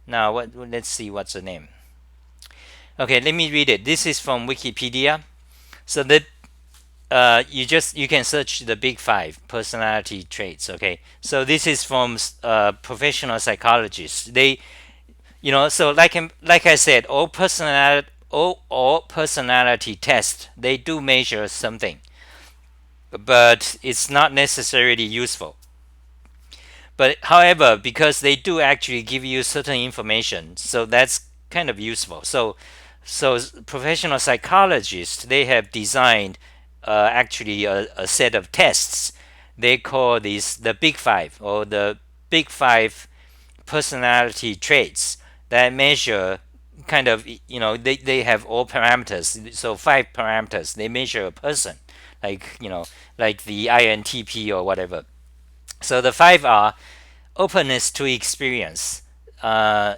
now let's see what's the name. Okay, let me read it. This is from Wikipedia. So that you can search the Big Five personality traits. Okay, so this is from professional psychologists. So like I said, all personality tests, they do measure something, but it's not necessarily useful. But however, because they do actually give you certain information, so that's kind of useful. So professional psychologists, they have designed actually a set of tests. They call these the Big Five, or the Big Five personality traits, that measure kind of, they have all parameters. So five parameters, they measure a person, like, like the INTP or whatever. So the five are: openness to experience, uh,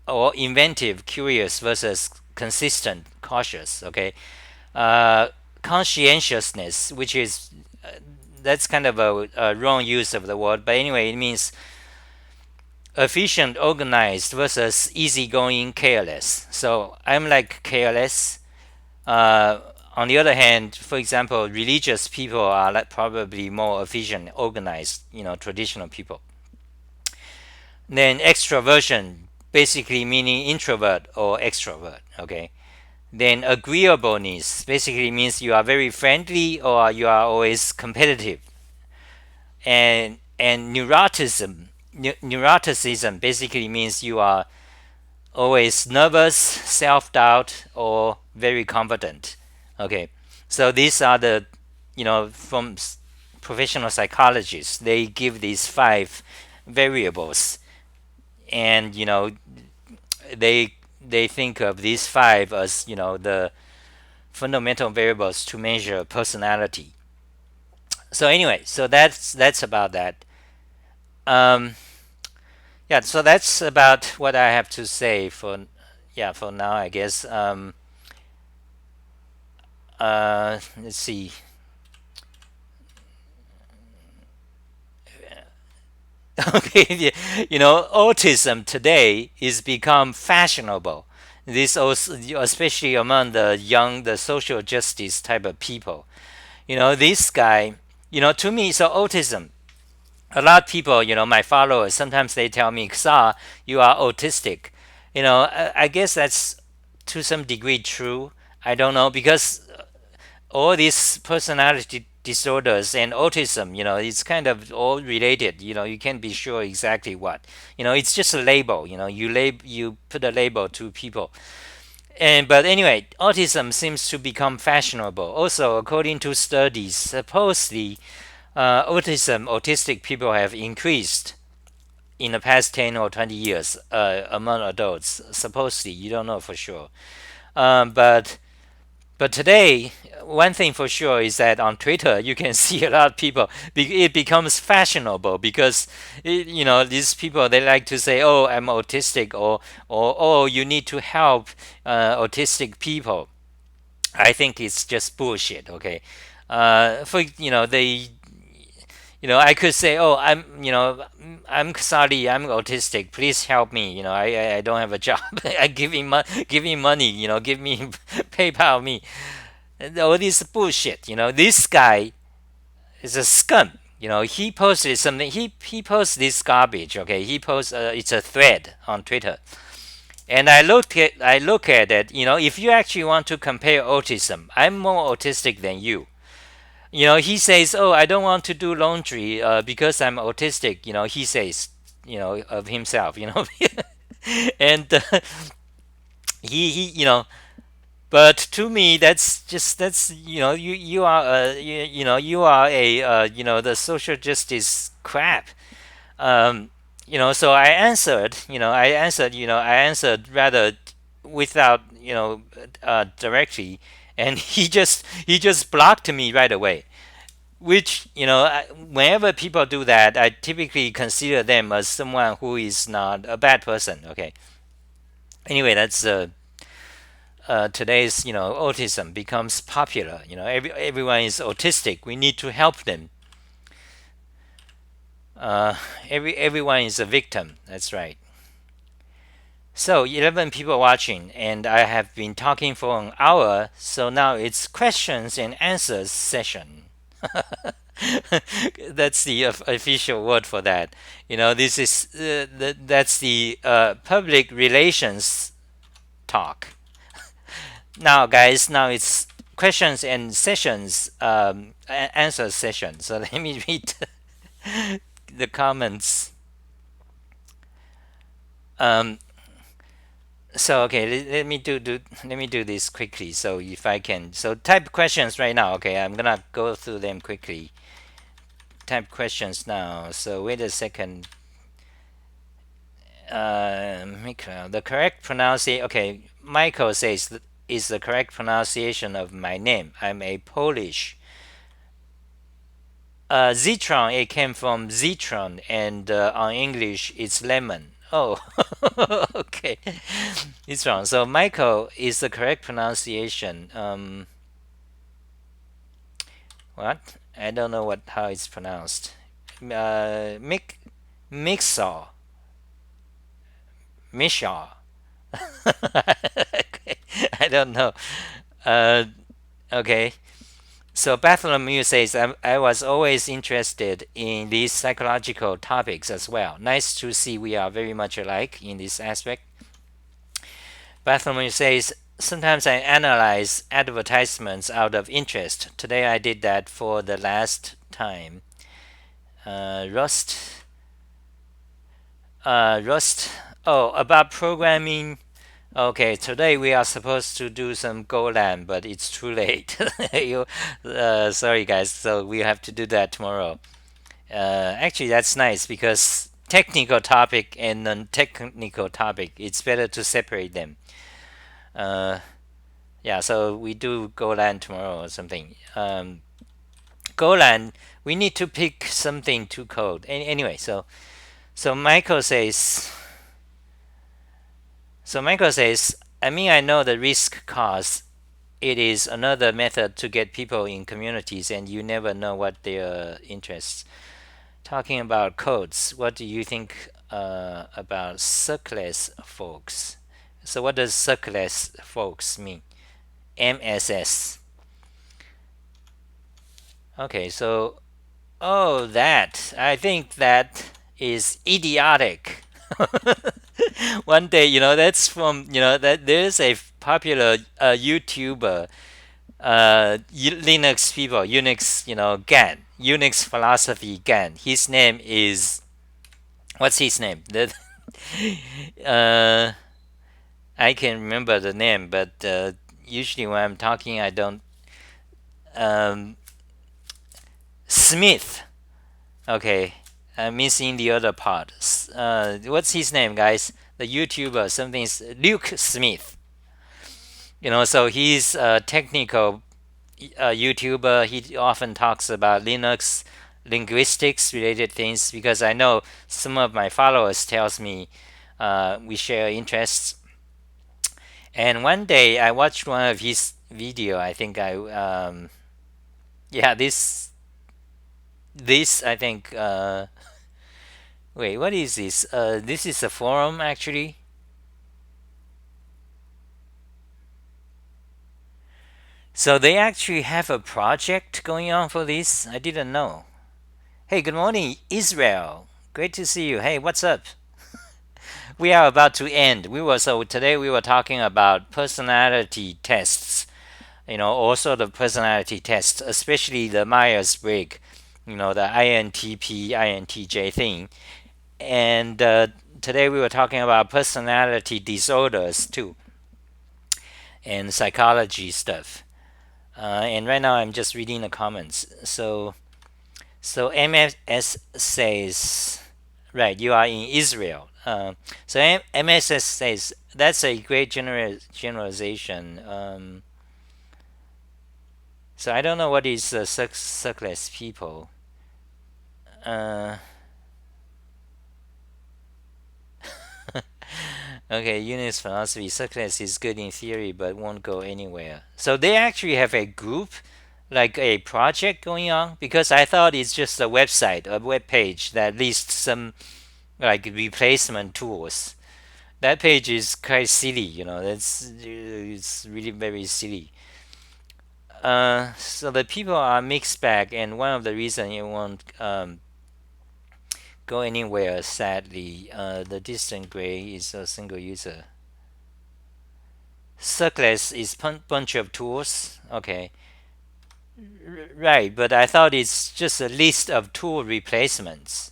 or inventive, curious versus consistent, cautious. Okay, uh, conscientiousness, which is, that's kind of a wrong use of the word, but anyway, it means efficient, organized versus easygoing, careless. So I'm like careless. Uh, on the other hand, for example, religious people are like probably more efficient, organized, traditional people. Then extroversion, basically meaning introvert or extrovert. Okay. Then agreeableness basically means you are very friendly or you are always competitive. And neuroticism basically means you are always nervous, self-doubt, or very confident. Okay, so these are the, from professional psychologists, they give these five variables, and they think of these five as, the fundamental variables to measure personality. So anyway, so that's about that. Um, yeah, so that's about what I have to say for, yeah, for now, I guess. Let's see. Okay, autism today is become fashionable. This also, especially among the young, the social justice type of people. This guy, to me, so autism. A lot of people, my followers, sometimes they tell me, "Xa, you are autistic." I guess that's to some degree true. I don't know, because all these personality disorders and autism, it's kind of all related. You can't be sure exactly what. It's just a label. You put a label to people. But anyway, autism seems to become fashionable. Also, according to studies, supposedly autistic people have increased in the past 10 or 20 years among adults. Supposedly, you don't know for sure. But today, one thing for sure is that on Twitter, you can see a lot of people. It becomes fashionable because, these people, they like to say, "Oh, I'm autistic," or "Oh, you need to help autistic people." I think it's just bullshit. Okay, for they I could say, "Oh, I'm sorry, I'm autistic. Please help me. I don't have a job. I give me money. Give me PayPal me." And all this bullshit. This guy is a scum. He posted something. He posts this garbage. Okay, he posts. It's a thread on Twitter, and I look at it. If you actually want to compare autism, I'm more autistic than you. He says, "Oh, I don't want to do laundry because I'm autistic." He says, of himself. And he but to me, that's you are a the social justice crap. So I answered rather without directly, and he just blocked me right away. Which, whenever people do that, I typically consider them as someone who is not a bad person. Okay. Anyway, that's today's, autism becomes popular. Everyone is autistic. We need to help them. Everyone is a victim. That's right. So 11 people watching, and I have been talking for an hour. So now it's questions and answers session. That's the official word for that. This is that's the public relations talk. Now, guys, now it's questions and sessions, answer session. So let me read. the comments. Um, so okay, let me do this quickly. So if I can, so type questions right now. Okay, I'm gonna go through them quickly. Type questions now. So wait a second. Mikhail, the correct pronunciation. Okay, Michael says is the correct pronunciation of my name. I'm a Polish. Zitron, it came from Zitron, and on English it's lemon. Oh, okay. Zitron. So Michael is the correct pronunciation. What? I don't know what how it's pronounced. Mixaw, Mishaw. Okay. I don't know. Uh, okay. So Bartholomew says, I was always interested in these psychological topics as well. Nice to see we are very much alike in this aspect. Bartholomew says, sometimes I analyze advertisements out of interest. Today I did that for the last time. Rust. Rust. Oh, about programming. Okay, today we are supposed to do some Golang, but it's too late. Sorry, guys. So we have to do that tomorrow. Actually, that's nice because technical topic and non-technical topic, it's better to separate them. Uh, yeah, so we do Golang tomorrow or something. Golang, we need to pick something to code. Anyway, so Michael says. So Michael says, I mean, I know the risk cause. It is another method to get people in communities, and you never know what their interests. Talking about codes, what do you think about suckless folks? So, what does suckless folks mean? MSS. Okay, so that I think that is idiotic. One day, that's from that there's a popular YouTuber, Linux people, Unix, GAN, Unix philosophy GAN. His name is what's his name? Uh, I can remember the name, but usually when I'm talking, I don't. Um, Smith. Okay, I'm missing the other part. What's his name, guys? The YouTuber, something's Luke Smith. So he's a technical YouTuber. He often talks about Linux linguistics related things because I know some of my followers tells me we share interests. And one day I watched one of his video. I think yeah, this I think wait, what is this? This is a forum actually. So they actually have a project going on for this. I didn't know. Hey, good morning, Israel. Great to see you. Hey, what's up? We are about to end. Today we were talking about personality tests. All sort of personality tests, especially the Myers-Briggs. The INTP, INTJ thing. And today we were talking about personality disorders too, and psychology stuff. And right now I'm just reading the comments. So MSS says, right, you are in Israel. So MSS says that's a great generalization. So I don't know what is suckless people. Uh, okay, Unix philosophy. Suckless is good in theory, but won't go anywhere. So they actually have a group, like a project going on, because I thought it's just a website, a web page that lists some like replacement tools. That page is quite silly, That's it's really very silly. So the people are mixed bag, and one of the reasons it won't go anywhere, sadly, the distant gray is a single user. Suckless is bunch of tools. Okay, right, but I thought it's just a list of tool replacements.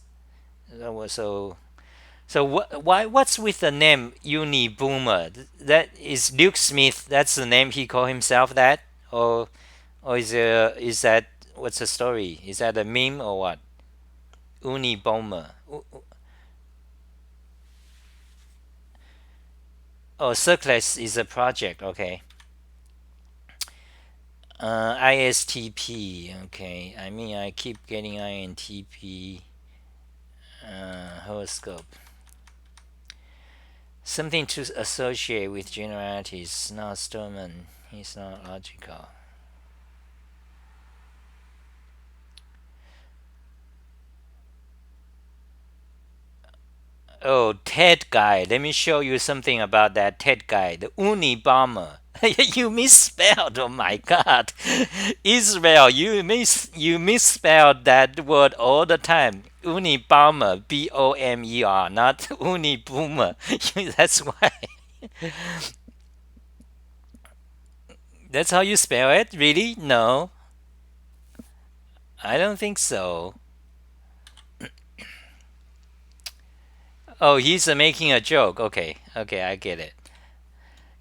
So what's with the name uniboomer? That is Luke Smith. That's the name he called himself. That or is that what's the story? Is that a meme or what? Uniboomer. Oh, Circles is a project. Okay. ISTP. Okay. I mean, I keep getting INTP. Horoscope. Something to associate with generalities. Not Sturman. He's not logical. Oh, Ted guy. Let me show you something about that Ted guy. The Unibomber. You misspelled. Oh my God, Israel. You misspelled that word all the time. Unibomber. Bomer. Not Uniboomer. That's why. That's how you spell it. Really? No, I don't think so. Oh, he's making a joke. Okay, okay, I get it.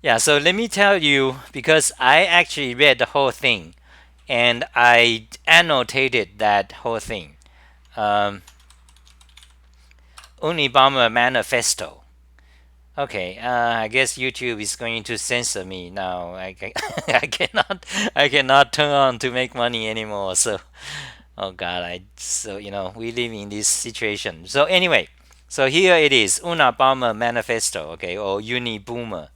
Yeah, so let me tell you because I actually read the whole thing and I annotated that whole thing. Um, Unibomber Manifesto. Okay, I guess YouTube is going to censor me now. I cannot turn on to make money anymore. So, oh God, we live in this situation. So anyway, so here it is, Unabomber Manifesto. Okay, or Uniboomer.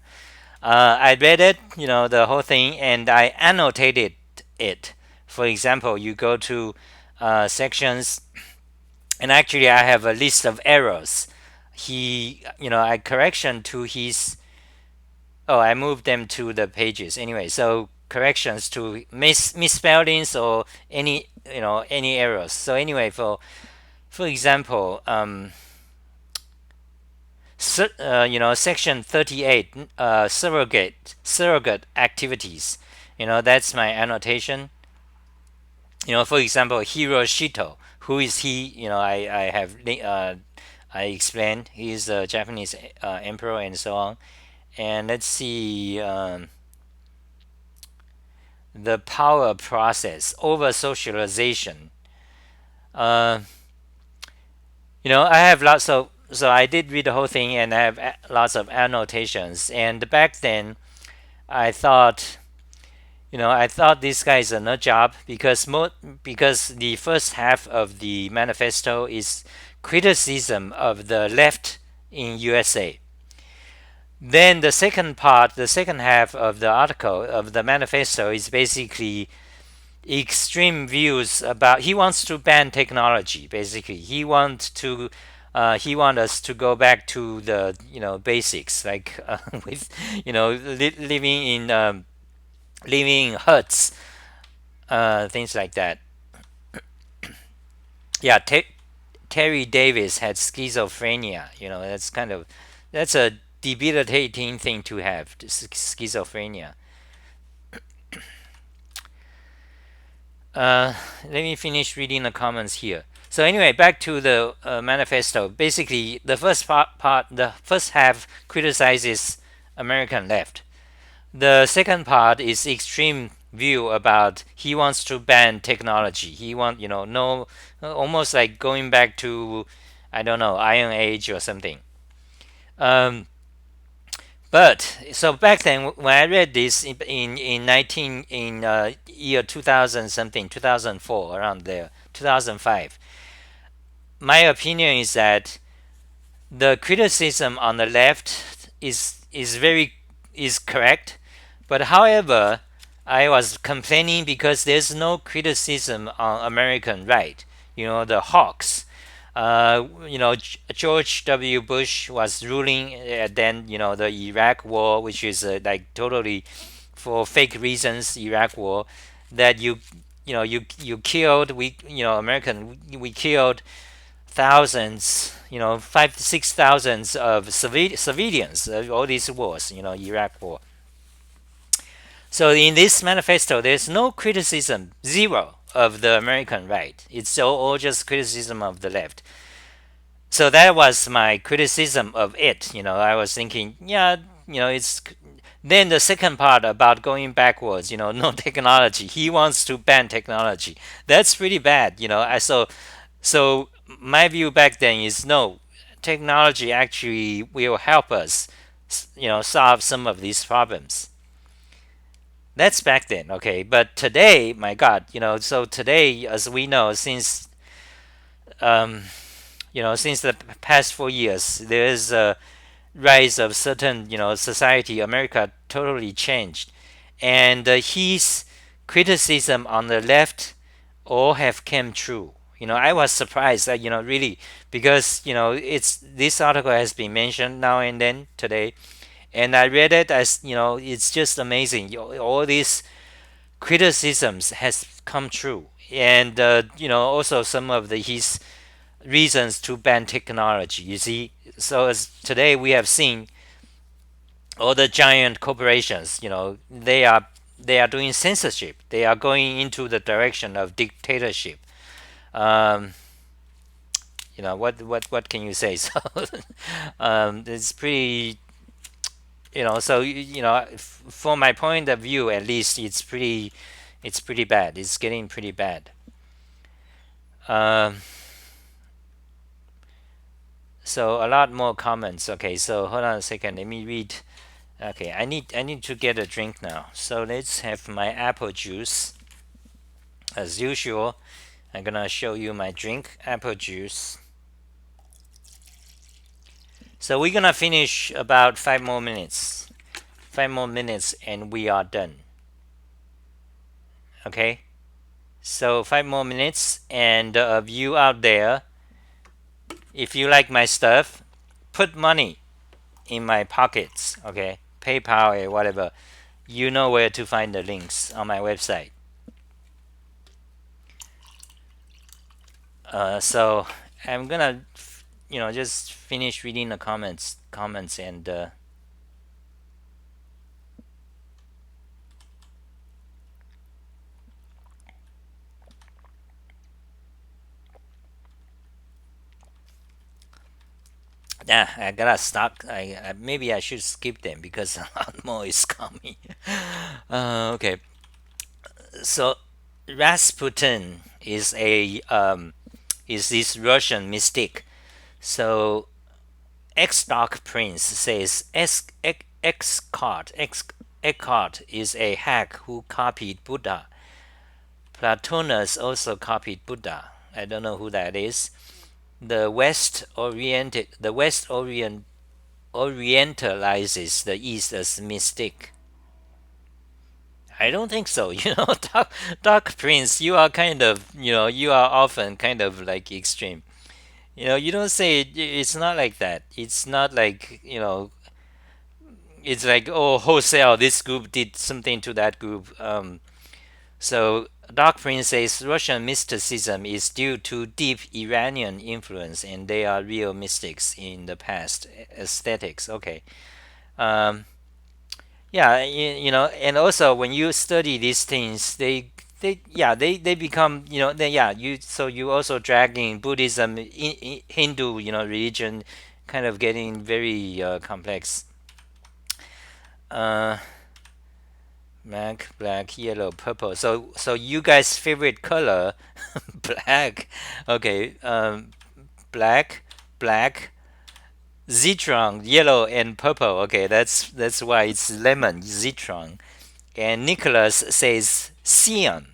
I read it, the whole thing, and I annotated it. For example, you go to sections, and actually, I have a list of errors. I correction to his. Oh, I moved them to the pages anyway. So corrections to misspellings or any errors. So anyway, for example, section 38, surrogate activities. That's my annotation. For example, Hiroshito. Who is he? I explained. He's a Japanese emperor and so on. And let's see, the power process over socialization. Uh, I have lots of. So I did read the whole thing, and I have lots of annotations. And back then, I thought I thought this guy is a nut job because the first half of the manifesto is criticism of the left in USA. Then the second part, the second half of the article of the manifesto is basically extreme views about. He wants to ban technology. Basically, he want us to go back to the basics, like with living in huts, things like that. Yeah, Terry Davis had schizophrenia. That's a debilitating thing to have, schizophrenia. Let me finish reading the comments here. So anyway, back to the manifesto. Basically, the the first half criticizes American left. The second part is extreme view about he wants to ban technology. He want no, almost like going back to, I don't know, Iron Age or something. But so back then when I read this in year 2000 something, 2004, around there, 2005, my opinion is that the criticism on the left is correct, but however, I was complaining because there's no criticism on American right. The hawks. George W. Bush was ruling, then the Iraq War, which is like totally for fake reasons, Iraq War, that you killed, American, we killed thousands, 5 to 6 thousands of civilians, all these wars, Iraq War. So in this manifesto, there's no criticism, zero, of the American right. It's all just criticism of the left. So that was my criticism of it. I was thinking, yeah, it's then the second part about going backwards. No technology. He wants to ban technology. That's pretty bad. So my view back then is no, technology actually will help us, solve some of these problems. That's back then, okay. But today, my God, so today, as we know, um, since the past 4 years, there is a rise of certain, society. America totally changed, and his criticism on the left all have came true. I was surprised that really, because it's this article has been mentioned now and then today, and I read it as it's just amazing. All these criticisms has come true, and also some of his reasons to ban technology. You see, so as today we have seen all the giant corporations, they are doing censorship. They are going into the direction of dictatorship. Um, what can you say? So it's pretty. So from my point of view, at least it's pretty bad. It's getting pretty bad. Um, so a lot more comments. Okay, so hold on a second. Let me read. Okay, I need to get a drink now. So let's have my apple juice. As usual, I'm gonna show you my drink, apple juice. So we're gonna finish about 5 more minutes. 5 more minutes and we are done. Okay? So 5 more minutes, and of you out there, if you like my stuff, put money in my pockets, okay? PayPal or whatever. You know where to find the links on my website. So I'm gonna, just finish reading the comments, and yeah, I gotta stop. Maybe I should skip them because a lot more is coming. Okay, so Rasputin is this Russian mystic. So X-Dark Prince says Eckhart is a hack who copied Buddha. Plotinus also copied Buddha. I don't know who that is. The West orientalizes the East as mystic. I don't think so. Dark Prince, you are kind of, you are often kind of like extreme. You don't say it's not like that. It's not like, it's like, oh, wholesale, this group did something to that group. So Dark Prince says Russian mysticism is due to deep Iranian influence, and they are real mystics in the past. Aesthetics, okay. Um, yeah, and also when you study these things, they become, you also dragging Buddhism, Hindu, religion, kind of getting very complex. Uh, black, yellow, purple. So you guys' favorite color, black. Okay, black, black, Zitron, yellow and purple. Okay, that's why it's lemon, Zitron. And Nicholas says cyan.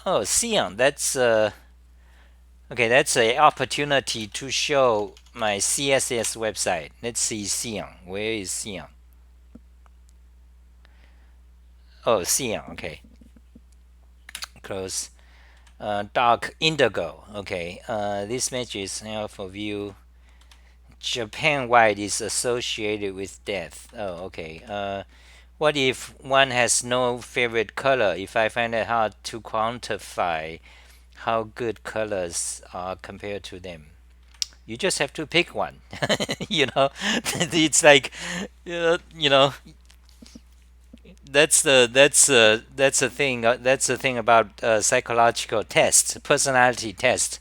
Oh, cyan. Okay. That's a opportunity to show my CSS website. Let's see cyan. Where is cyan? Oh, cyan. Okay. Close. Dark indigo. Okay. This match is now for view. Japan white is associated with death. Oh, okay. What if one has no favorite color? If I find it hard to quantify how good colors are compared to them, you just have to pick one. It's like, you know, that's the thing. That's the thing about psychological tests, personality test.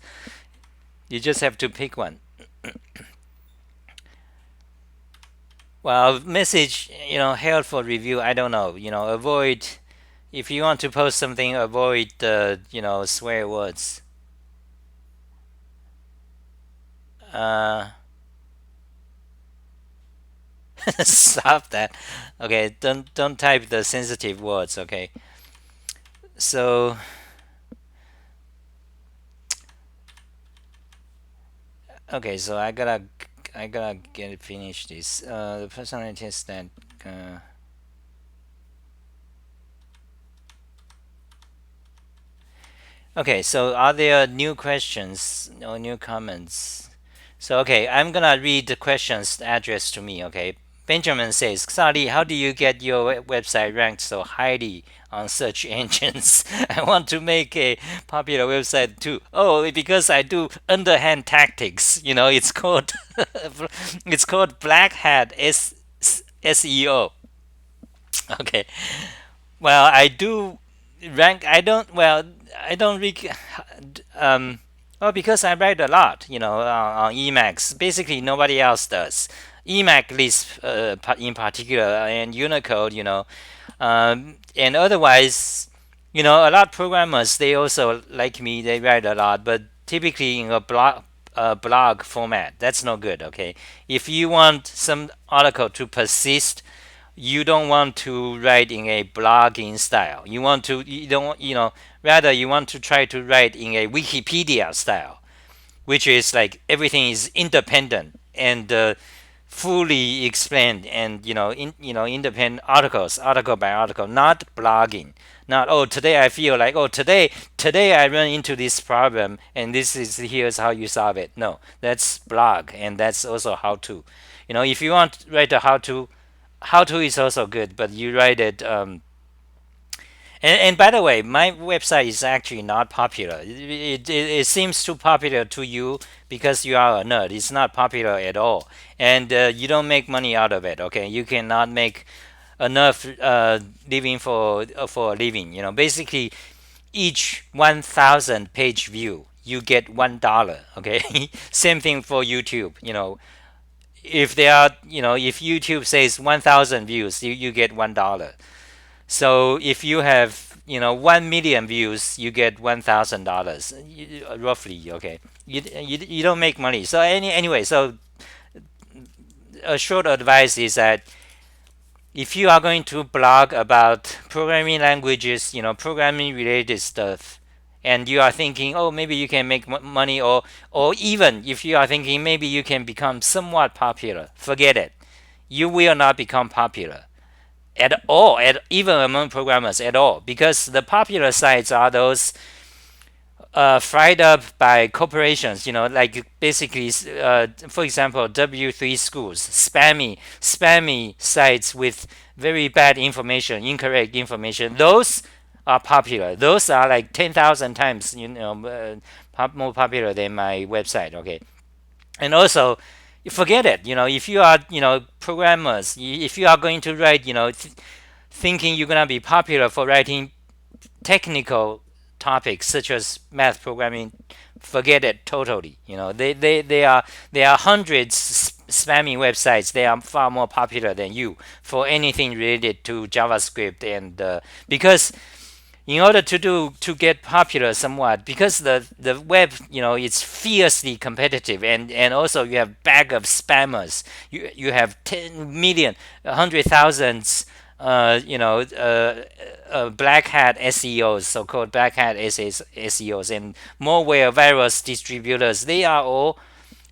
You just have to pick one. Well, message, held for review. I don't know. Avoid if you want to post something. Avoid the swear words. Uh, Stop that. Okay, don't type the sensitive words. Okay, so so I gotta get finish this. The personality test that. Uh, okay, so are there new questions or new comments? So okay, I'm gonna read the questions addressed to me. Okay, Benjamin says, Xali, how do you get your website ranked so highly on search engines? I want to make a popular website too. Oh, because I do underhand tactics. It's called it's called Black Hat SEO. Okay. Well, I do rank. I don't. Well, I don't. Um. Well, because I write a lot, on Emacs. Basically, nobody else does. Emacs list, in particular, and Unicode, and otherwise, a lot of programmers they also like me. They write a lot, but typically in a blog format. That's no good. Okay, if you want some article to persist, you don't want to write in a blogging style. You don't want, rather you want to try to write in a Wikipedia style, which is like everything is independent and fully explained, and independent articles, article by article, not blogging. Not, oh, today I feel like, oh, today I run into this problem and here's how you solve it. No, that's blog, and that's also how to. If you want to write a how to is also good, but you write it. And by the way, my website is actually not popular. It seems too popular to you because you are a nerd. It's not popular at all, and you don't make money out of it. Okay, you cannot make enough living for a living. Basically, each 1,000 page view, you get $1. Okay, same thing for YouTube. If YouTube says 1,000 views, you get $1. So if you have 1 million views, you get $1,000 roughly. Okay, you don't make money. So anyway, so a short advice is that if you are going to blog about programming languages, programming related stuff, and you are thinking, oh, maybe you can make money, or even if you are thinking maybe you can become somewhat popular, forget it. You will not become popular at all, even among programmers at all, because the popular sites are those fried up by corporations, like basically, for example, W3 schools, spammy sites with very bad information, incorrect information. Those are popular. Those are like 10,000 times, more popular than my website. Okay, and also forget it. If you are, programmers, if you are going to write, thinking you're gonna be popular for writing technical topics such as math programming, forget it totally. There are hundreds spammy websites. They are far more popular than you for anything related to JavaScript, and because in order to get popular somewhat, because the web, it's fiercely competitive, and also you have bag of spammers. You have 10 million, 100,000 black hat SEOs, so-called black hat SEOs, and malware virus distributors. They are all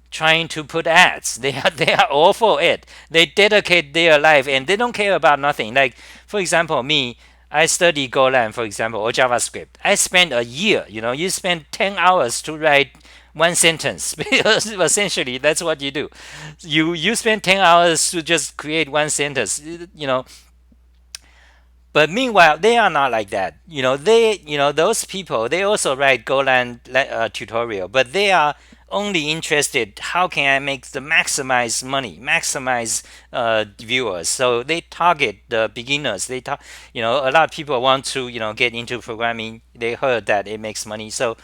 trying to put ads. They are all for it. They dedicate their life and they don't care about nothing. Like, for example, me, I study Golang, for example, or JavaScript. I spent a year. You spend 10 hours to write one sentence because essentially that's what you do. You spend 10 hours to just create one sentence. But meanwhile, they are not like that. Those people, they also write Golang tutorial, but they are only interested how can I make the maximize money, maximize viewers. So they target the beginners. A lot of people want to get into programming. They heard that it makes money. So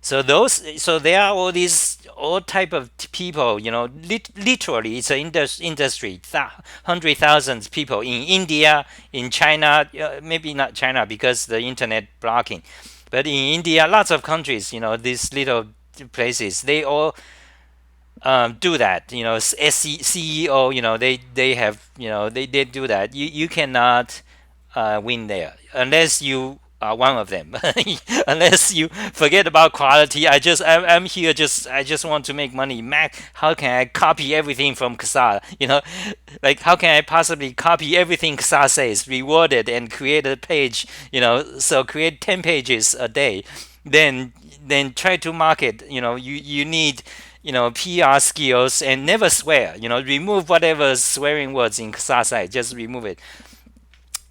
there are all these all type of people. Literally, it's an industry. 100,000 people in India, in China, maybe not China because the internet blocking, but in India, lots of countries. These little places, they all do that. CEO, they have, they do that. You cannot win there unless you are one of them. Unless you forget about quality. I'm here, I just want to make money. Mac, how can I copy everything from Kasa? Like, how can I possibly copy everything Kasa says, reward it, and create a page? So create 10 pages a day, then try to market. You need PR skills, and never swear. Remove whatever swearing words in Kasa site. Just remove it.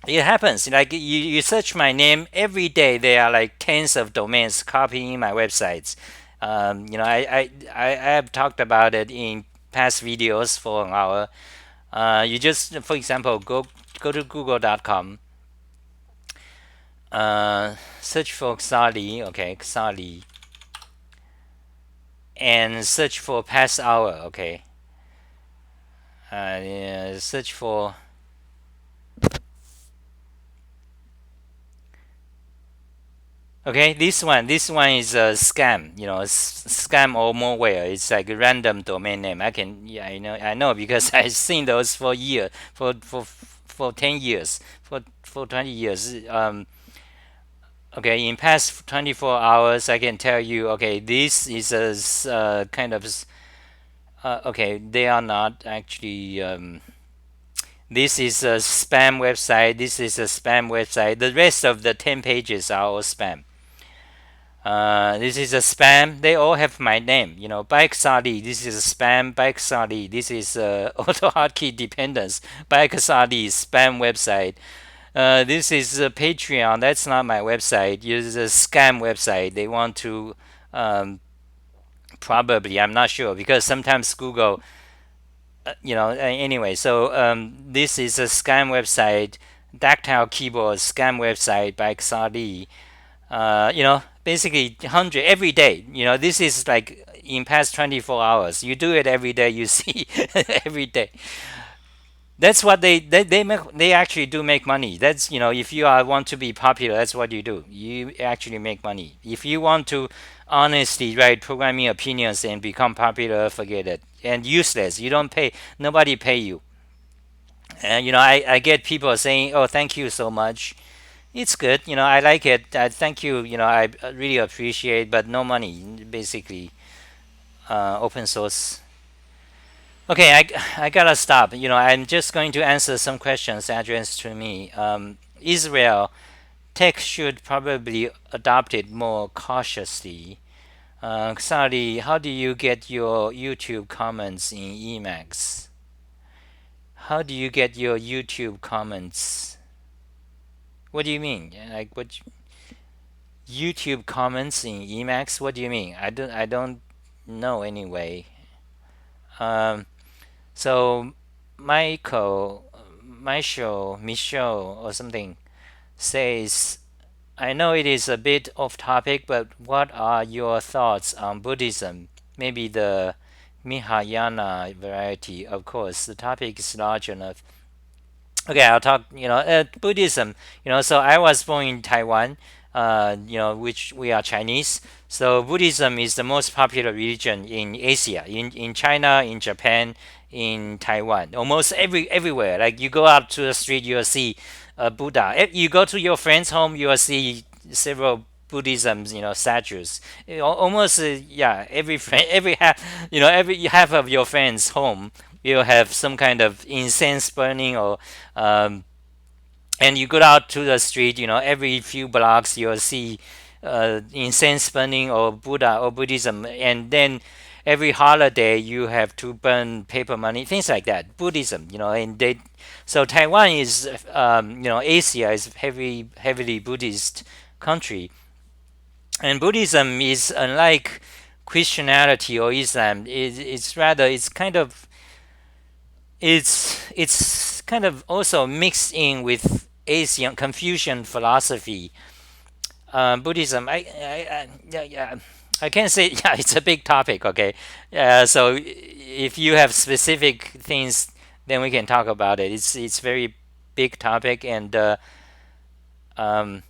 It happens. Like, you search my name every day, there are like tens of domains copying my websites. I have talked about it in past videos for an hour. You just, for example, go to google.com, search for Xali, okay, Xali, and search for past hour, okay. Yeah, search for. Okay, this one is a scam. Scam or malware. It's like a random domain name. Yeah, I know because I've seen those for years, for 10 years, for 20 years. Okay, in past 24 hours, I can tell you. Okay, this is a kind of. Okay, they are not actually. This is a spam website. This is a spam website. The rest of the 10 pages are all spam. This is a spam. They all have my name. Bike Sali. This is a spam. Bike Sali. This is auto hotkey dependence. Bike Sali spam website. This is Patreon. That's not my website. This is a scam website. They want to, probably. I'm not sure because sometimes Google. Anyway. So this is a scam website. Tactile keyboard scam website by Sali. Basically 100 every day. This is like in past 24 hours. You do it every day, you see. Every day. That's what they actually do make money. That's, if you want to be popular, that's what you do. You actually make money. If you want to honestly write programming opinions and become popular, forget it. And useless. You don't pay. Nobody pay you. And I get people saying, "Oh, thank you so much." It's good. I like it. Thank you. I really appreciate, but no money, basically. Open source. Okay, I gotta stop. I'm just going to answer some questions addressed to me. Israel, tech should probably adopt it more cautiously. Xali, how do you get your YouTube comments in Emacs? How do you get your YouTube comments? What do you mean? Like, what? YouTube comments in Emacs? What do you mean? I don't know anyway. Um, so Michelle or something says, I know it is a bit off topic, but what are your thoughts on Buddhism? Maybe the Mahayana variety. Of course, the topic is large enough. Okay, I'll talk. Buddhism. So I was born in Taiwan. Which we are Chinese. So Buddhism is the most popular religion in Asia, in China, in Japan, in Taiwan. Almost everywhere. Like, you go out to the street, you'll see a Buddha. You go to your friend's home, you'll see several Buddhism, statues. Almost, yeah. Every friend, every half of your friend's home, you'll have some kind of incense burning, or and you go out to the street, every few blocks you'll see incense burning, or Buddha or Buddhism, and then every holiday you have to burn paper money, things like that. Buddhism, and so Taiwan is, Asia is heavily Buddhist country, and Buddhism is unlike Christianity or Islam. It's kind of also mixed in with Asian Confucian philosophy. Buddhism, yeah, yeah. I can say yeah, it's a big topic. Okay, so if you have specific things, then we can talk about it. It's very big topic, um,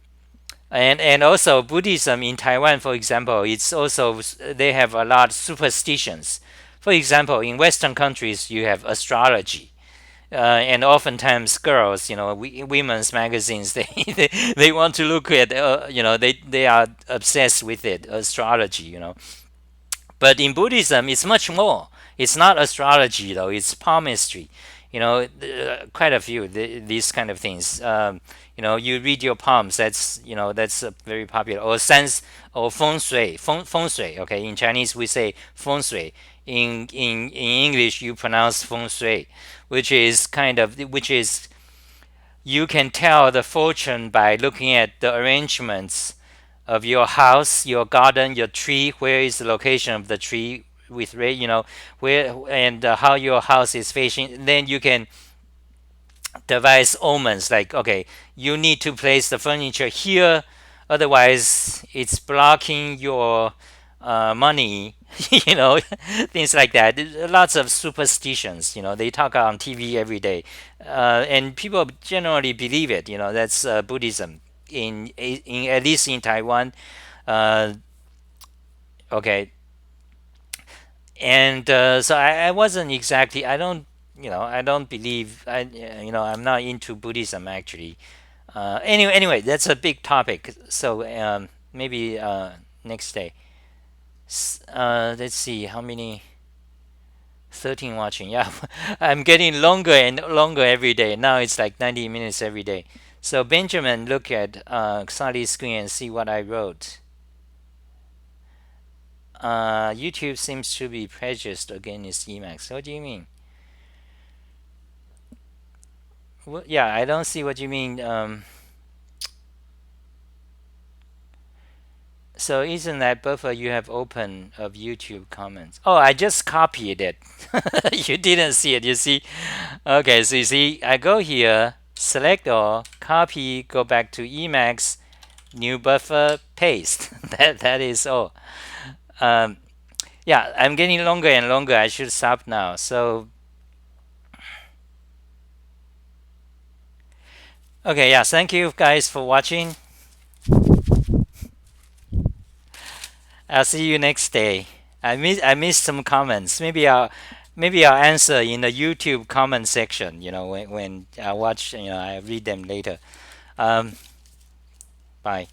and also Buddhism in Taiwan, for example, it's also they have a lot of superstitions. For example, in Western countries, you have astrology. And oftentimes girls, women's magazines, they want to look at, they are obsessed with it, astrology, But in Buddhism, it's much more. It's not astrology though; it's palmistry. Quite a few these kind of things. You read your palms. That's very popular. Or sense or feng shui. Feng shui. Okay, in Chinese we say feng shui. In English you pronounce feng shui, which is you can tell the fortune by looking at the arrangements of your house, your garden, your tree. Where is the location of the tree with where and how your house is facing. Then you can devise omens like, okay, you need to place the furniture here, otherwise it's blocking your money. Things like that. Lots of superstitions. They talk on TV every day, and people generally believe it. That's Buddhism in at least in Taiwan. Uh, okay, and so I wasn't exactly. I don't. I don't believe. I'm not into Buddhism actually. Anyway, that's a big topic. So maybe next day. Let's see how many. 13 watching. Yeah, I'm getting longer and longer every day. Now it's like 90 minutes every day. So Benjamin, look at Sally's screen and see what I wrote. YouTube seems to be prejudiced against Emacs. What do you mean? Yeah, I don't see what you mean. So isn't that buffer you have open of YouTube comments? Oh, I just copied it. You didn't see it. You see? Okay, so you see, I go here, select all, copy, go back to Emacs, new buffer, paste. That is all. Um, yeah, I'm getting longer and longer. I should stop now. So okay, yeah, thank you guys for watching. I'll see you next day. I missed some comments. Maybe I'll answer in the YouTube comment section. When I watch. I read them later. Um, bye.